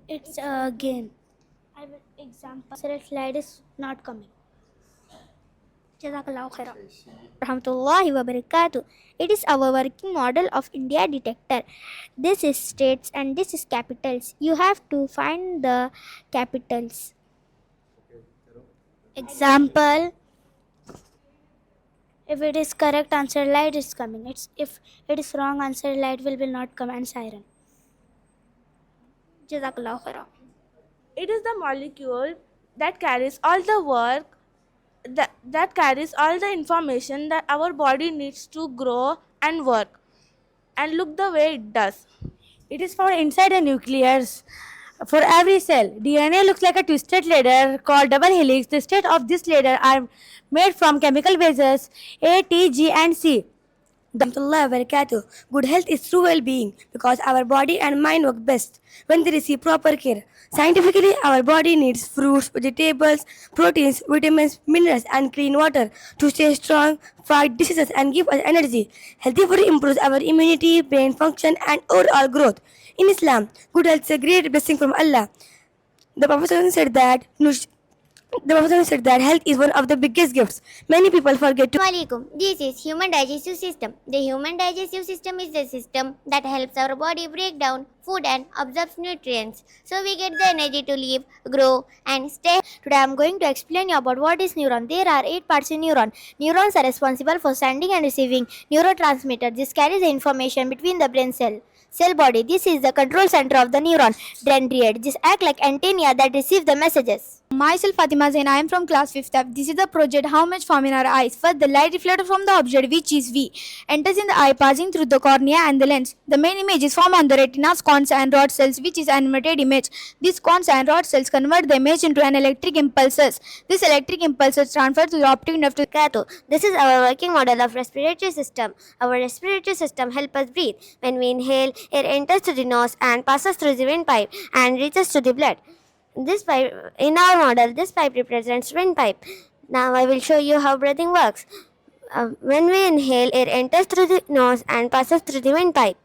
It's again. I will example. Slide is not coming. Jazakallahu khairan. Rahmatullahi wa barakatuh. It is our working model of India detector. This is states and this is capitals. You have to find the capitals. Example. If it is correct answer, light is coming. If it is wrong answer, light will not come and siren. Jazakallahu khairan. It is the molecule that carries all the work, that carries all the information that our body needs to grow and work and look the way it does. It is found inside the nucleus. For every cell, DNA looks like a twisted ladder called double helix. The state of this ladder are made from chemical bases A, T, G and C. Good health is true well-being because our body and mind work best when they receive proper care. Scientifically, our body needs fruits, vegetables, proteins, vitamins, minerals, and clean water to stay strong, fight diseases, and give us energy. Healthy food improves our immunity, brain function, and overall growth. In Islam, good health is a great blessing from Allah. The Prophet said that health is one of the biggest gifts. Many people forget to. Assalamualaikum. This is human digestive system. The human digestive system is the system that helps our body break down food and absorbs nutrients, so we get the energy to live, grow, and stay. Today I am going to explain you about what is neuron. There are 8 parts in neuron. Neurons are responsible for sending and receiving neurotransmitters. This carries the information between the brain cell body. This is the control center of the neuron. Dendrite. This act like antenna that receive the messages. Myself Fatima Zain, I am from class 5th F. This is the project how much form in our eyes. First, the light reflected from the object which is V enters in the eye passing through the cornea and the lens. The main image is formed on the retina's cones and rod cells which is animated image. These cones and rod cells convert the image into an electric impulses. This electric impulses transfer to the optic nerve to Kato. This is our working model of respiratory system. Our respiratory system helps us breathe. When we inhale, air enters through the nose and passes through the windpipe and reaches to the blood. This pipe, in our model, this pipe represents windpipe. Now I will show you how breathing works. When we inhale, air enters through the nose and passes through the windpipe.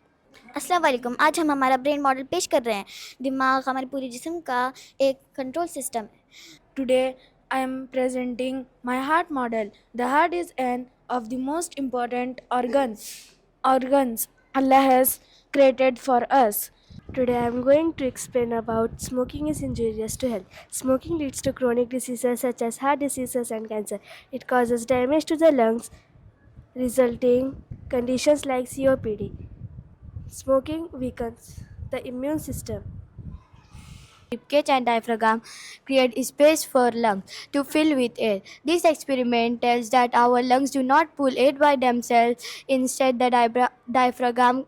अस्सलाम वालेकुम। आज हम हमारा brain model पेश कर रहे हैं। दिमाग हमारे पूरे जिस्म का एक कंट्रोल सिस्टम है। Today I am presenting my heart model. The heart is one of the most important organs Allah has created for us. Today I am going to explain about smoking is injurious to health. Smoking leads to chronic diseases such as heart diseases and cancer. It causes damage to the lungs, resulting conditions like COPD. Smoking weakens the immune system. Ribcage and diaphragm create space for lungs to fill with air. This experiment tells that our lungs do not pull air by themselves. Instead, the diaphragm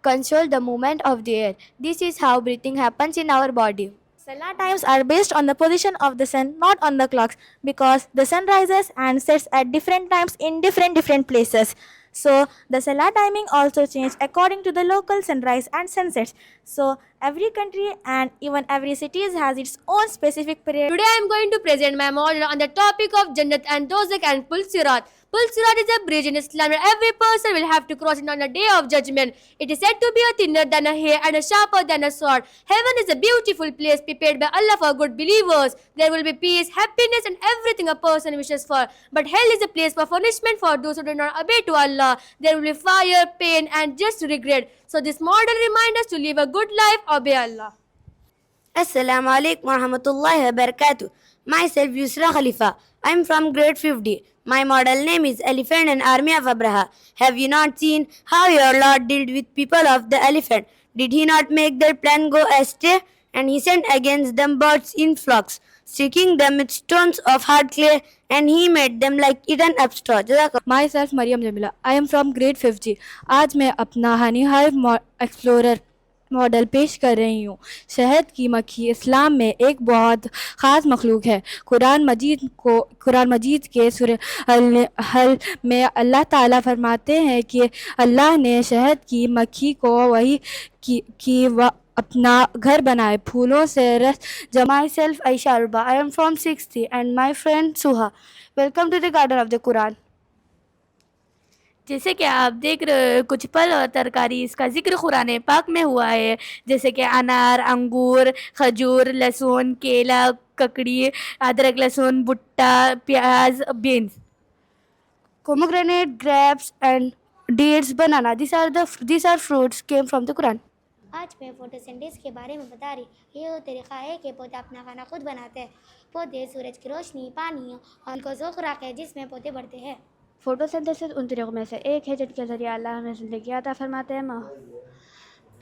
controls the movement of the air. This is how breathing happens in our body. Solar times are based on the position of the sun, not on the clocks, because the sun rises and sets at different times in different places. So the solar timing also changes according to the local sunrise and sunsets. So every country and even every city has its own specific period. Today I am going to present my model on the topic of Jannat and Dozak and Pul Sirat. Pul Sirat is a bridge in Islam where every person will have to cross it on the day of judgment. It is said to be a thinner than a hair and a sharper than a sword. Heaven is a beautiful place prepared by Allah for good believers. There will be peace, happiness and everything a person wishes for. But hell is a place for punishment for those who do not obey to Allah. There will be fire, pain and just regret. So this model reminds us to live a good life, obey Allah. Assalamu alaikum wa rahmatullahi wa barakatuh. Myself Yusra Khalifa. I am from grade 50. My model name is Elephant and Army of Abraha. Have you not seen how your Lord dealt with people of the elephant? Did he not make their plan go astray? And he sent against them birds in flocks, striking them with stones of hard clay, and he made them like eaten up straw. Myself Mariam Jamila. I am from grade 50. आज मैं अपना Honey hive explorer model पेश कर रही हूँ। शहद की मक्खी इस्लाम में एक बहुत ख़ास मखलूक है। कुरान मजीद के सूरह हल में अल्लाह ताला फरमाते हैं कि अल्लाह ने शहद की मक्खी को वही की अपना घर बनाए, फूलों से रस जमा। Myself Aisha Arba. I am from 60 and my friend Suha. Welcome to the garden of the Quran. जैसे कि आप देख रहे हो कुछ फल और तरकारी इसका जिक्र कुरान पाक में हुआ है, जैसे कि अनार, अंगूर, खजूर, लहसुन, केला, ककड़ी, अदरक, लहसुन, भुट्टा, प्याज, beans, pomegranate, grapes and dates, banana. These are fruits came from the Quran. आज मैं फोटोसिंथेसिस के बारे में बता रही। ये वो तरीका है कि पौधे अपना खाना खुद बनाते हैं। पौधे सूरज की रोशनी, पानी और उनको खुराक है जिसमें पौधे बढ़ते हैं। फोटोसिंथेसिस उन तरीक़ों में से एक है जिनके ज़रिए अल्लाह हमें ज़िंदगी अता फरमाते हैं।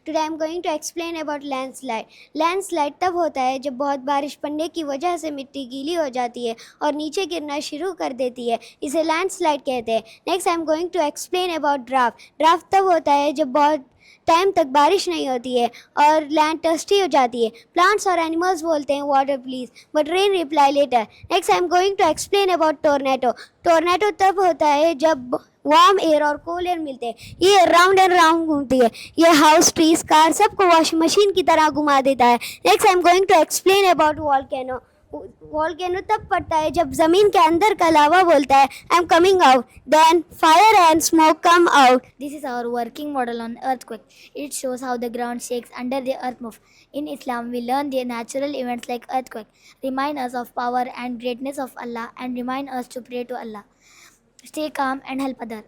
Today I am going to explain about landslide. Landslide तब होता है जब बहुत बारिश पड़ने की वजह से मिट्टी गीली हो जाती है और नीचे गिरना शुरू कर देती है, इसे लैंडस्लाइड कहते हैं। Next I am going to explain about draft. Draft तब होता है जब बहुत टाइम तक बारिश नहीं होती है और लैंड टस्टी हो जाती है। प्लांट्स और एनिमल्स बोलते हैं water please, but rain reply later. Next I am going to explain about tornado. Tornado तब होता है जब वार्म एयर और कोल्ड एयर मिलते हैं। ये राउंड एंड राउंड घूमती है। ये हाउस, ट्रीज, कार सबको वॉशिंग मशीन की तरह घुमा देता है। Next I am going to explain about volcano. Volcano तब पड़ता है जब ज़मीन के अंदर का लावा बोलता है I am coming out, then fire and smoke come out. This is our working model on earthquake. It shows how the ground shakes under the earth move. In Islam, we learn the natural events like earthquake, remind us of power and greatness of Allah, and remind us to pray to Allah. Stay calm and help others.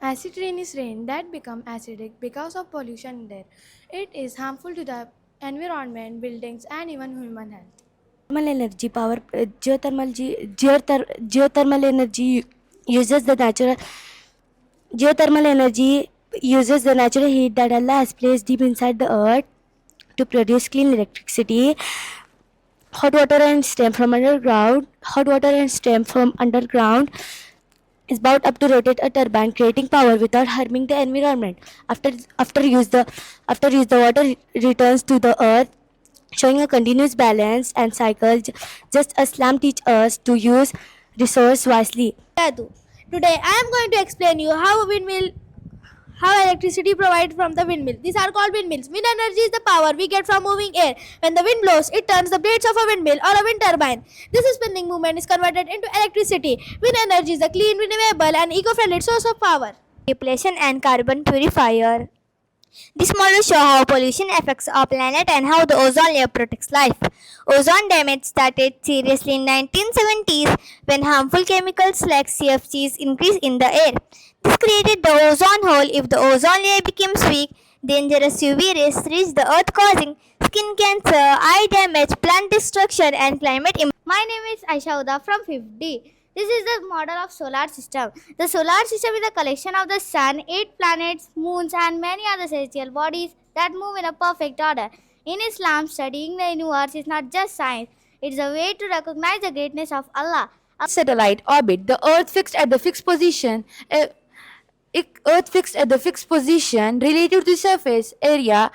Acid rain is rain that become acidic because of pollution in there. It is harmful to the environment, buildings, and even human health. Geothermal energy uses the natural heat that Allah has placed deep inside the earth to produce clean electricity. Hot water and steam from underground is brought up to rotate a turbine, creating power without harming the environment. After use, the water returns to the earth, showing a continuous balance and cycle, just as Islam teaches us to use resource wisely. Today I am going to explain you how electricity provided from the windmill. These are called windmills. Wind energy is the power we get from moving air. When the wind blows, it turns the blades of a windmill or a wind turbine. This spinning movement is converted into electricity. Wind energy is a clean, renewable and eco-friendly source of power. Depletion and carbon purifier. This model shows how pollution affects our planet and how the ozone layer protects life. Ozone damage started seriously in 1970s when harmful chemicals like CFCs increased in the air. This created the ozone hole. If the ozone layer becomes weak, dangerous UV rays reach the earth causing skin cancer, eye damage, plant destruction and climate impact. My name is Aisha Uda from 50. This is the model of solar system. The solar system is a collection of the sun, 8 planets, moons and many other celestial bodies that move in a perfect order. In Islam, studying the universe is not just science, it is a way to recognize the greatness of Allah. Satellite orbit the Earth fixed at the fixed position. Earth fixed at the fixed position relative to surface area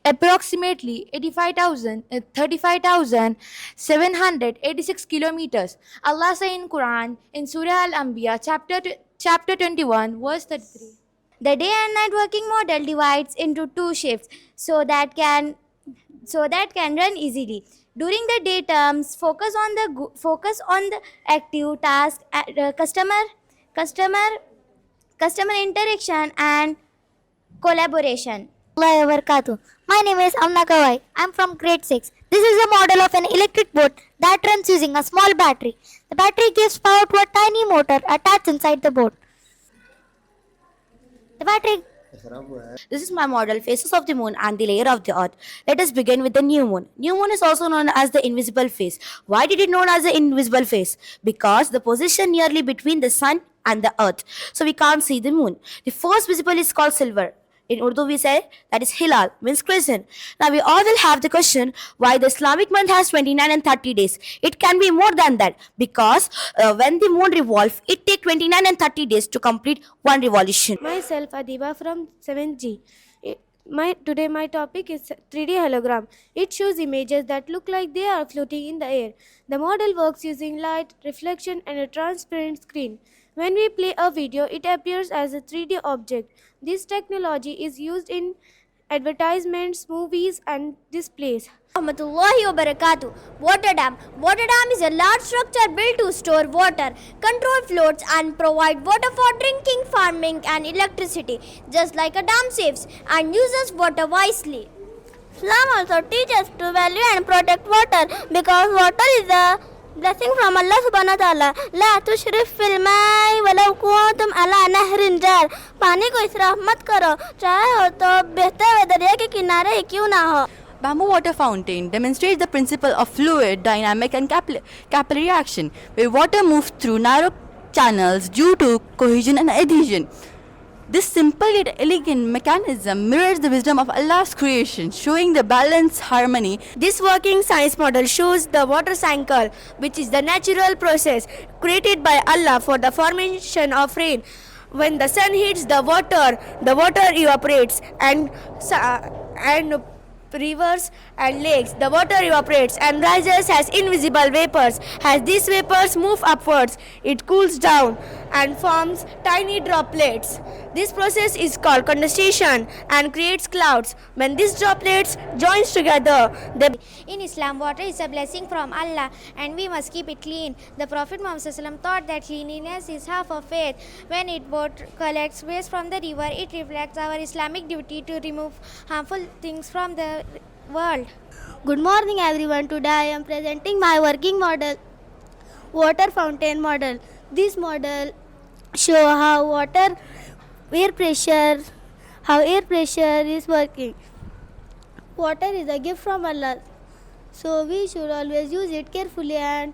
approximately 35,786 kilometers. Allah says in Quran in Surah Al-Anbiya chapter 21 verse 33. The day and night working model divides into two shifts so that can run easily. During the day terms, focus on the active task, customer interaction and collaboration. Assalamualaikum warahmatullahi wabarakatuh. My name is Amna Kawai. I am from grade 6. This is a model of an electric boat that runs using a small battery. The battery gives power to a tiny motor attached inside the boat. The battery. This is my model, faces of the moon and the layer of the earth. Let us begin with the new moon. New moon is also known as the invisible face. Why did it known as the invisible face? Because the position nearly between the sun and the earth. So we can't see the moon. The first visible is called silver. In Urdu we say that is hilal, means crescent. Now we all will have the question why the Islamic month has 29 and 30 days. It can be more than that because when the moon revolves, it takes 29 and 30 days to complete one revolution. Myself Adiba from 7G. Today my topic is 3D hologram. It shows images that look like they are floating in the air. The model works using light, reflection and a transparent screen. When we play a video, it appears as a 3D object. This technology is used in advertisements, movies and displays. Rahmatullahi wa barakatuh. Water dam. Water dam is a large structure built to store water, control flows and provide water for drinking, farming and electricity. Just like a dam saves and uses water wisely. Islam also teaches us to value and protect water because water is a blessing from Allah subhanahu wa ta'ala. La tushrif fil mai walau kuntum ala nahrin jar. पानी को इसराफ मत करो, चाहे हो तो बहते हुए दरिया के किनारे ही क्यों ना हो. Bamboo water fountain demonstrates the principle of fluid, dynamic and capillary action, where water moves through narrow channels due to cohesion and adhesion. This simple yet elegant mechanism mirrors the wisdom of Allah's creation, showing the balanced harmony. This working science model shows the water cycle, which is the natural process created by Allah for the formation of rain. When the sun hits the water evaporates and rivers and lakes, the water evaporates and rises as invisible vapors. As these vapors move upwards, it cools down and forms tiny droplets. This process is called condensation and creates clouds. When these droplets join together, In Islam, water is a blessing from Allah and we must keep it clean. The Prophet Muhammad thought that cleanliness is half of faith. When it boat collects waste from the river, it reflects our Islamic duty to remove harmful things from the world. Good morning everyone. Today I am presenting my working model, water fountain model. This model show how air pressure is working. Water is a gift from Allah, so we should always use it carefully and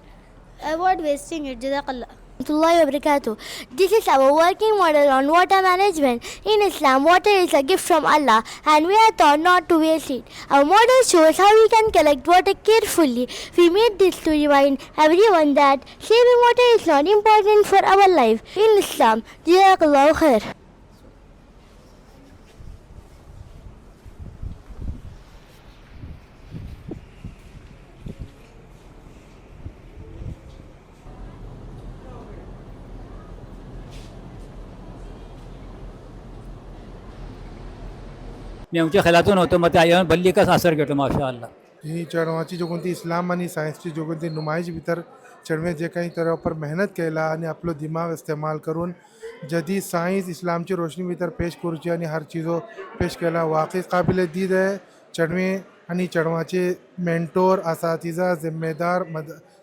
avoid wasting it. Jazakallah. Warahmatullahi wabarakatuh. This is our working model on water management. In Islam, water is a gift from Allah and we are taught not to waste it. Our model shows how we can collect water carefully. We made this to remind everyone that saving water is not important for our life. In Islam, Jazakallahu khair. मी आमच्या खेळातून होतो मग ते बल्ली कसा असर घेतो माशाअल्लाह. ही चेडवांची जो कोणती इस्लाम आणि सायन्सची जो कोणती नुमायश भितर चेडवे जे काही तरापर मेहनत केला आणि आपलो दिमाग इस्तेमाल करून जदीद सायन्स इस्लामची रोशनी भितर पेश करची आणि हर चीज़ो पेश केला वाकई काबिल दीद है. चेडवे आणि चेडवांचे मेंटोर असातिजा जिम्मेदार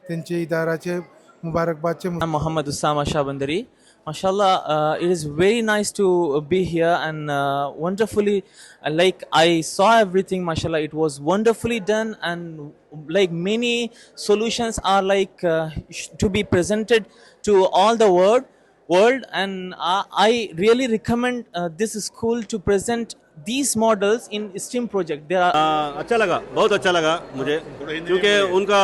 तेंचे इदाराचे मुबारकबादचे. Muhammad Usama Shabandari. Mashallah, it is very nice to be here and wonderfully, like I saw everything, mashallah, it was wonderfully done and like many solutions are like to be presented to all the world and I really recommend this school to present these models in STEM project. There are अच्छा लगा, बहुत अच्छा लगा मुझे, क्योंकि उनका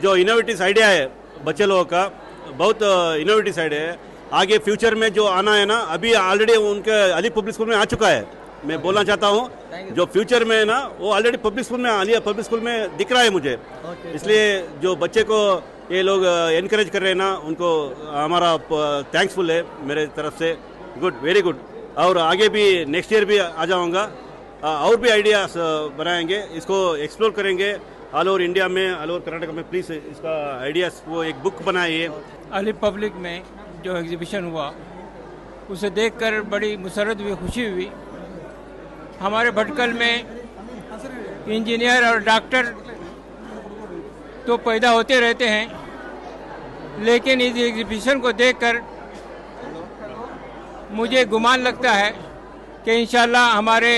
जो innovative idea है बच्चे लोगों का, बहुत इनोवेटिव आइडिया है. आगे फ्यूचर में जो आना है ना, अभी ऑलरेडी उनके अली पब्लिक स्कूल में आ चुका है. मैं बोलना चाहता हूँ जो फ्यूचर में है ना, वो ऑलरेडी पब्लिक स्कूल में, आलिया पब्लिक स्कूल में दिख रहा है मुझे. इसलिए जो बच्चे को ये लोग एनकरेज कर रहे हैं ना, उनको हमारा थैंक्सफुल है मेरे तरफ से. Good, very good. और आगे भी नेक्स्ट ईयर भी आ जाऊँगा, और भी आइडियाज बनाएंगे, इसको एक्सप्लोर करेंगे ऑल ओवर इंडिया में, ऑल ओवर कर्नाटक में. प्लीज़ इसका आइडियाज वो एक बुक बनाइए. अली पब्लिक में जो एग्जीबिशन हुआ उसे देखकर बड़ी मुसरत हुई, खुशी हुई. हमारे भटकल में इंजीनियर और डॉक्टर तो पैदा होते रहते हैं, लेकिन इस एग्जीबिशन को देखकर मुझे गुमान लगता है कि इंशाल्लाह हमारे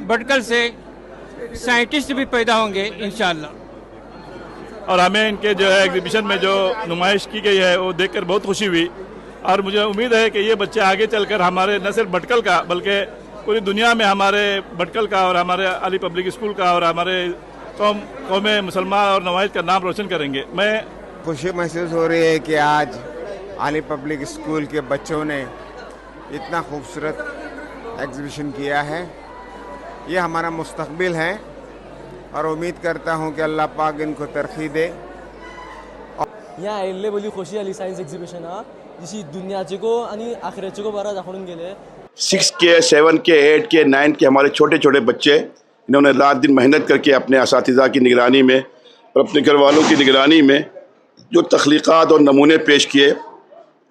भटकल से साइंटिस्ट भी पैदा होंगे इंशाल्लाह. और हमें इनके जो है एग्जीबिशन में जो नुमाइश की गई है वो देखकर बहुत खुशी हुई. और मुझे उम्मीद है कि ये बच्चे आगे चलकर हमारे न सिर्फ भटकल का बल्कि पूरी दुनिया में हमारे भटकल का और हमारे अली पब्लिक स्कूल का और हमारे कौम मुसलमान और नवाइज का नाम रोशन करेंगे. मैं खुशी महसूस हो रही है कि आज अली पब्लिक स्कूल के बच्चों ने इतना खूबसूरत एग्जीबिशन किया है. ये हमारा मुस्तकबिल है और उम्मीद करता हूँ कि अल्लाह पाक इनको तरक्की दे. ह्या आयिल्ले बरी खोशी जाली सायन्स एग्जीबिशनाक, जशी दुनियाचेको आनी आखिराचेको बरा दाखोवन गेले. 6 के, 7 के, 8 के, 9 के हमारे छोटे छोटे बच्चे, इन्होंने रात दिन मेहनत करके अपने असातिज़ा की निगरानी में और अपने घर वालों की निगरानी में जो तख्लीक़ात और नमूने पेश किए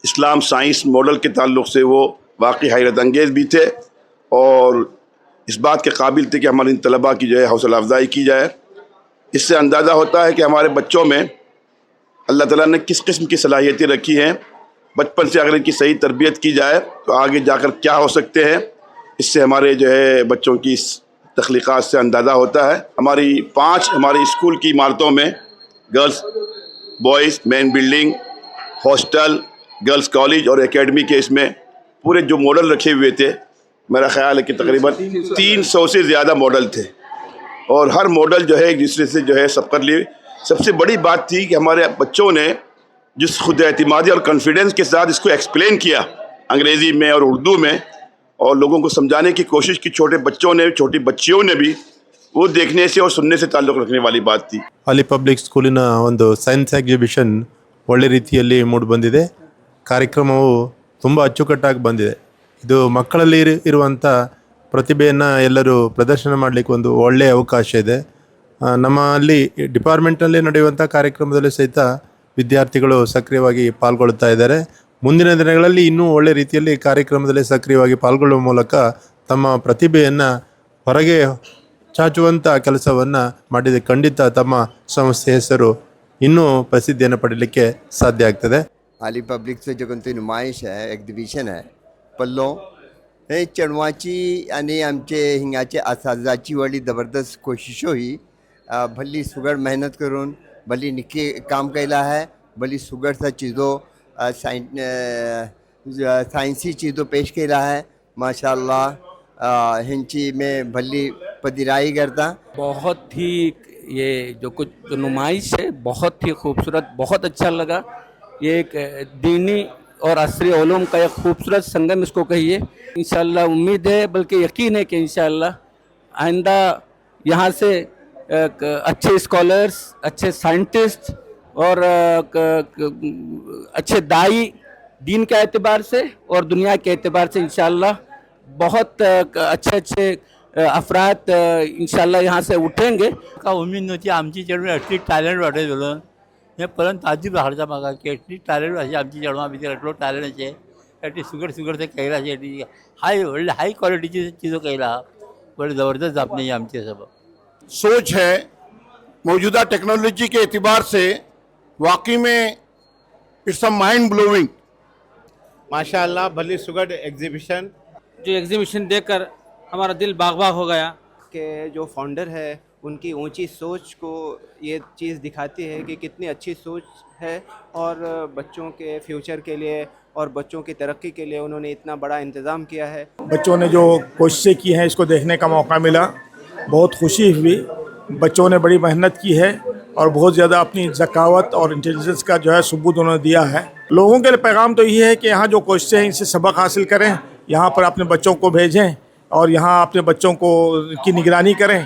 इस्लाम साइंस मॉडल के ताल्लुक़ से, वो वाकई हैरत अंगेज़ भी थे और इस बात के काबिल थे कि हमारे इन तलबा की जो है हौसला अफजाई की जाए. इससे अंदाज़ा होता है कि हमारे बच्चों में अल्लाह ताला ने किस किस्म की सलाहियतें रखी हैं. बचपन से अगर इनकी सही तरबियत की जाए तो आगे जाकर क्या हो सकते हैं, इससे हमारे जो है बच्चों की तख्लीक़ात से अंदाज़ा होता है. हमारी स्कूल की इमारतों में girls boys main building, hostel, girls college और एकेडमी के इसमें पूरे जो मॉडल रखे हुए थे, मेरा ख्याल है कि तकरीबन 300 से ज़्यादा मॉडल थे और हर मॉडल जो है एक दूसरे से जो है सबकर लिए. सबसे बड़ी बात थी कि हमारे बच्चों ने जिस खुद एतमादी और कॉन्फिडेंस के साथ इसको एक्सप्लेन किया अंग्रेज़ी में और उर्दू में और लोगों को समझाने की कोशिश की. छोटे बच्चों ने, छोटी बच्चियों ने भी वो देखने से और सुनने से ताल्लुक़ रखने वाली बात थी. ಅಲಿ ಪಬ್ಲಿಕ್ ಸ್ಕೂಲಿನ ಒಂದು ಸೈನ್ಸ್ ಎಕ್ಸಿಬಿಷನ್ ಒಳ್ಳೆ ರೀತಿಯಲ್ಲಿ ಮೂಡಿಬಂದಿದೆ. ಕಾರ್ಯಕ್ರಮವು ತುಂಬ ಅಚ್ಚುಕಟ್ಟಾಗಿ ಬಂದಿದೆ. ಇದು ಮಕ್ಕಳಲ್ಲಿ ಇರುವಂಥ ಪ್ರತಿಭೆಯನ್ನು ಎಲ್ಲರೂ ಪ್ರದರ್ಶನ ಮಾಡಲಿಕ್ಕೆ ಒಂದು ಒಳ್ಳೆಯ ಅವಕಾಶ ಇದೆ. ನಮ್ಮಲ್ಲಿ ಡಿಪಾರ್ಟ್ಮೆಂಟಲ್ಲಿ ನಡೆಯುವಂಥ ಕಾರ್ಯಕ್ರಮದಲ್ಲಿ ಸಹಿತ ವಿದ್ಯಾರ್ಥಿಗಳು ಸಕ್ರಿಯವಾಗಿ ಪಾಲ್ಗೊಳ್ಳುತ್ತಾ ಇದ್ದಾರೆ. ಮುಂದಿನ ದಿನಗಳಲ್ಲಿ ಇನ್ನೂ ಒಳ್ಳೆ ರೀತಿಯಲ್ಲಿ ಕಾರ್ಯಕ್ರಮದಲ್ಲಿ ಸಕ್ರಿಯವಾಗಿ ಪಾಲ್ಗೊಳ್ಳುವ ಮೂಲಕ ತಮ್ಮ ಪ್ರತಿಭೆಯನ್ನು ಹೊರಗೆ ಚಾಚುವಂಥ ಕೆಲಸವನ್ನು ಮಾಡಿದೆ. ಖಂಡಿತ ತಮ್ಮ ಸಂಸ್ಥೆ ಹೆಸರು ಇನ್ನೂ ಪ್ರಸಿದ್ಧಿಯನ್ನು ಪಡೀಲಿಕ್ಕೆ ಸಾಧ್ಯ ಆಗ್ತದೆ. अली पब्लिक से जो कोणती नुमाइश है, एग्जिबिशन है पल्लो हे चेडवांची आनी आमचे हिंगाचे असाजाची व्हडली जबरदस्त कोशिशो ही भली सुगड मेहनत करून भली निक्की काम केला है. भली सुगड सा चीज़ों साइंसी चीज़ों पेश केला है. माशाल्लाह हिंची में भली पदिराई करता. बहुत ही ये जो कुछ जो नुमाइश है बहुत ही खूबसूरत, बहुत अच्छा लगा. ये एक दीनी और असरी उलूम का एक खूबसूरत संगम इसको कहिए. इंशाल्लाह उम्मीद है बल्कि यकीन है कि इंशाल्लाह आइंदा यहाँ से अच्छे स्कॉलर्स, अच्छे साइंटिस्ट और अच्छे दाई दीन के एतबार से और दुनिया के एतबार से इंशाल्लाह बहुत अच्छे अफराद इंशाल्लाह यहाँ से उठेंगे. का उम्मीद नव्हती आमची चेडवां एटली टॅलंट वाटेल म्हणून हें परंत ताजीब हाडटा म्हाका की एटली टॅलंट अशें आमची चेडवां भितर एटलो टॅलंट अशें एटली सुगड ते केला अशें व्हडले हाय क्वॉलिटीची चीजो केला. बड़ी ज़बरदस्त आपने ये आमची सब सोच है. मौजूदा टेक्नोलॉजी के एतबार से वाकई में इट्स अ माइंड ब्लोइंग. माशाअल्लाह भली सुगड एग्जीबिशन. जो एग्जीबिशन देखकर हमारा दिल बाग बाग हो गया. के जो फाउंडर है उनकी ऊंची सोच को ये चीज़ दिखाती है कि कितनी अच्छी सोच है और बच्चों के फ्यूचर के लिए और बच्चों की तरक्की के लिए उन्होंने इतना बड़ा इंतज़ाम किया है। बच्चों ने जो कोशिशें की हैं इसको देखने का मौका मिला, बहुत खुशी हुई। बच्चों ने बड़ी मेहनत की है और बहुत ज़्यादा अपनी ज़कावत और इंटेलिजेंस का जो है सबूत उन्होंने दिया है। लोगों के लिए पैगाम तो ये है कि यहाँ जो कोशिशें हैं इनसे सबक हासिल करें, यहाँ पर अपने बच्चों को भेजें और यहाँ अपने बच्चों को की निगरानी करें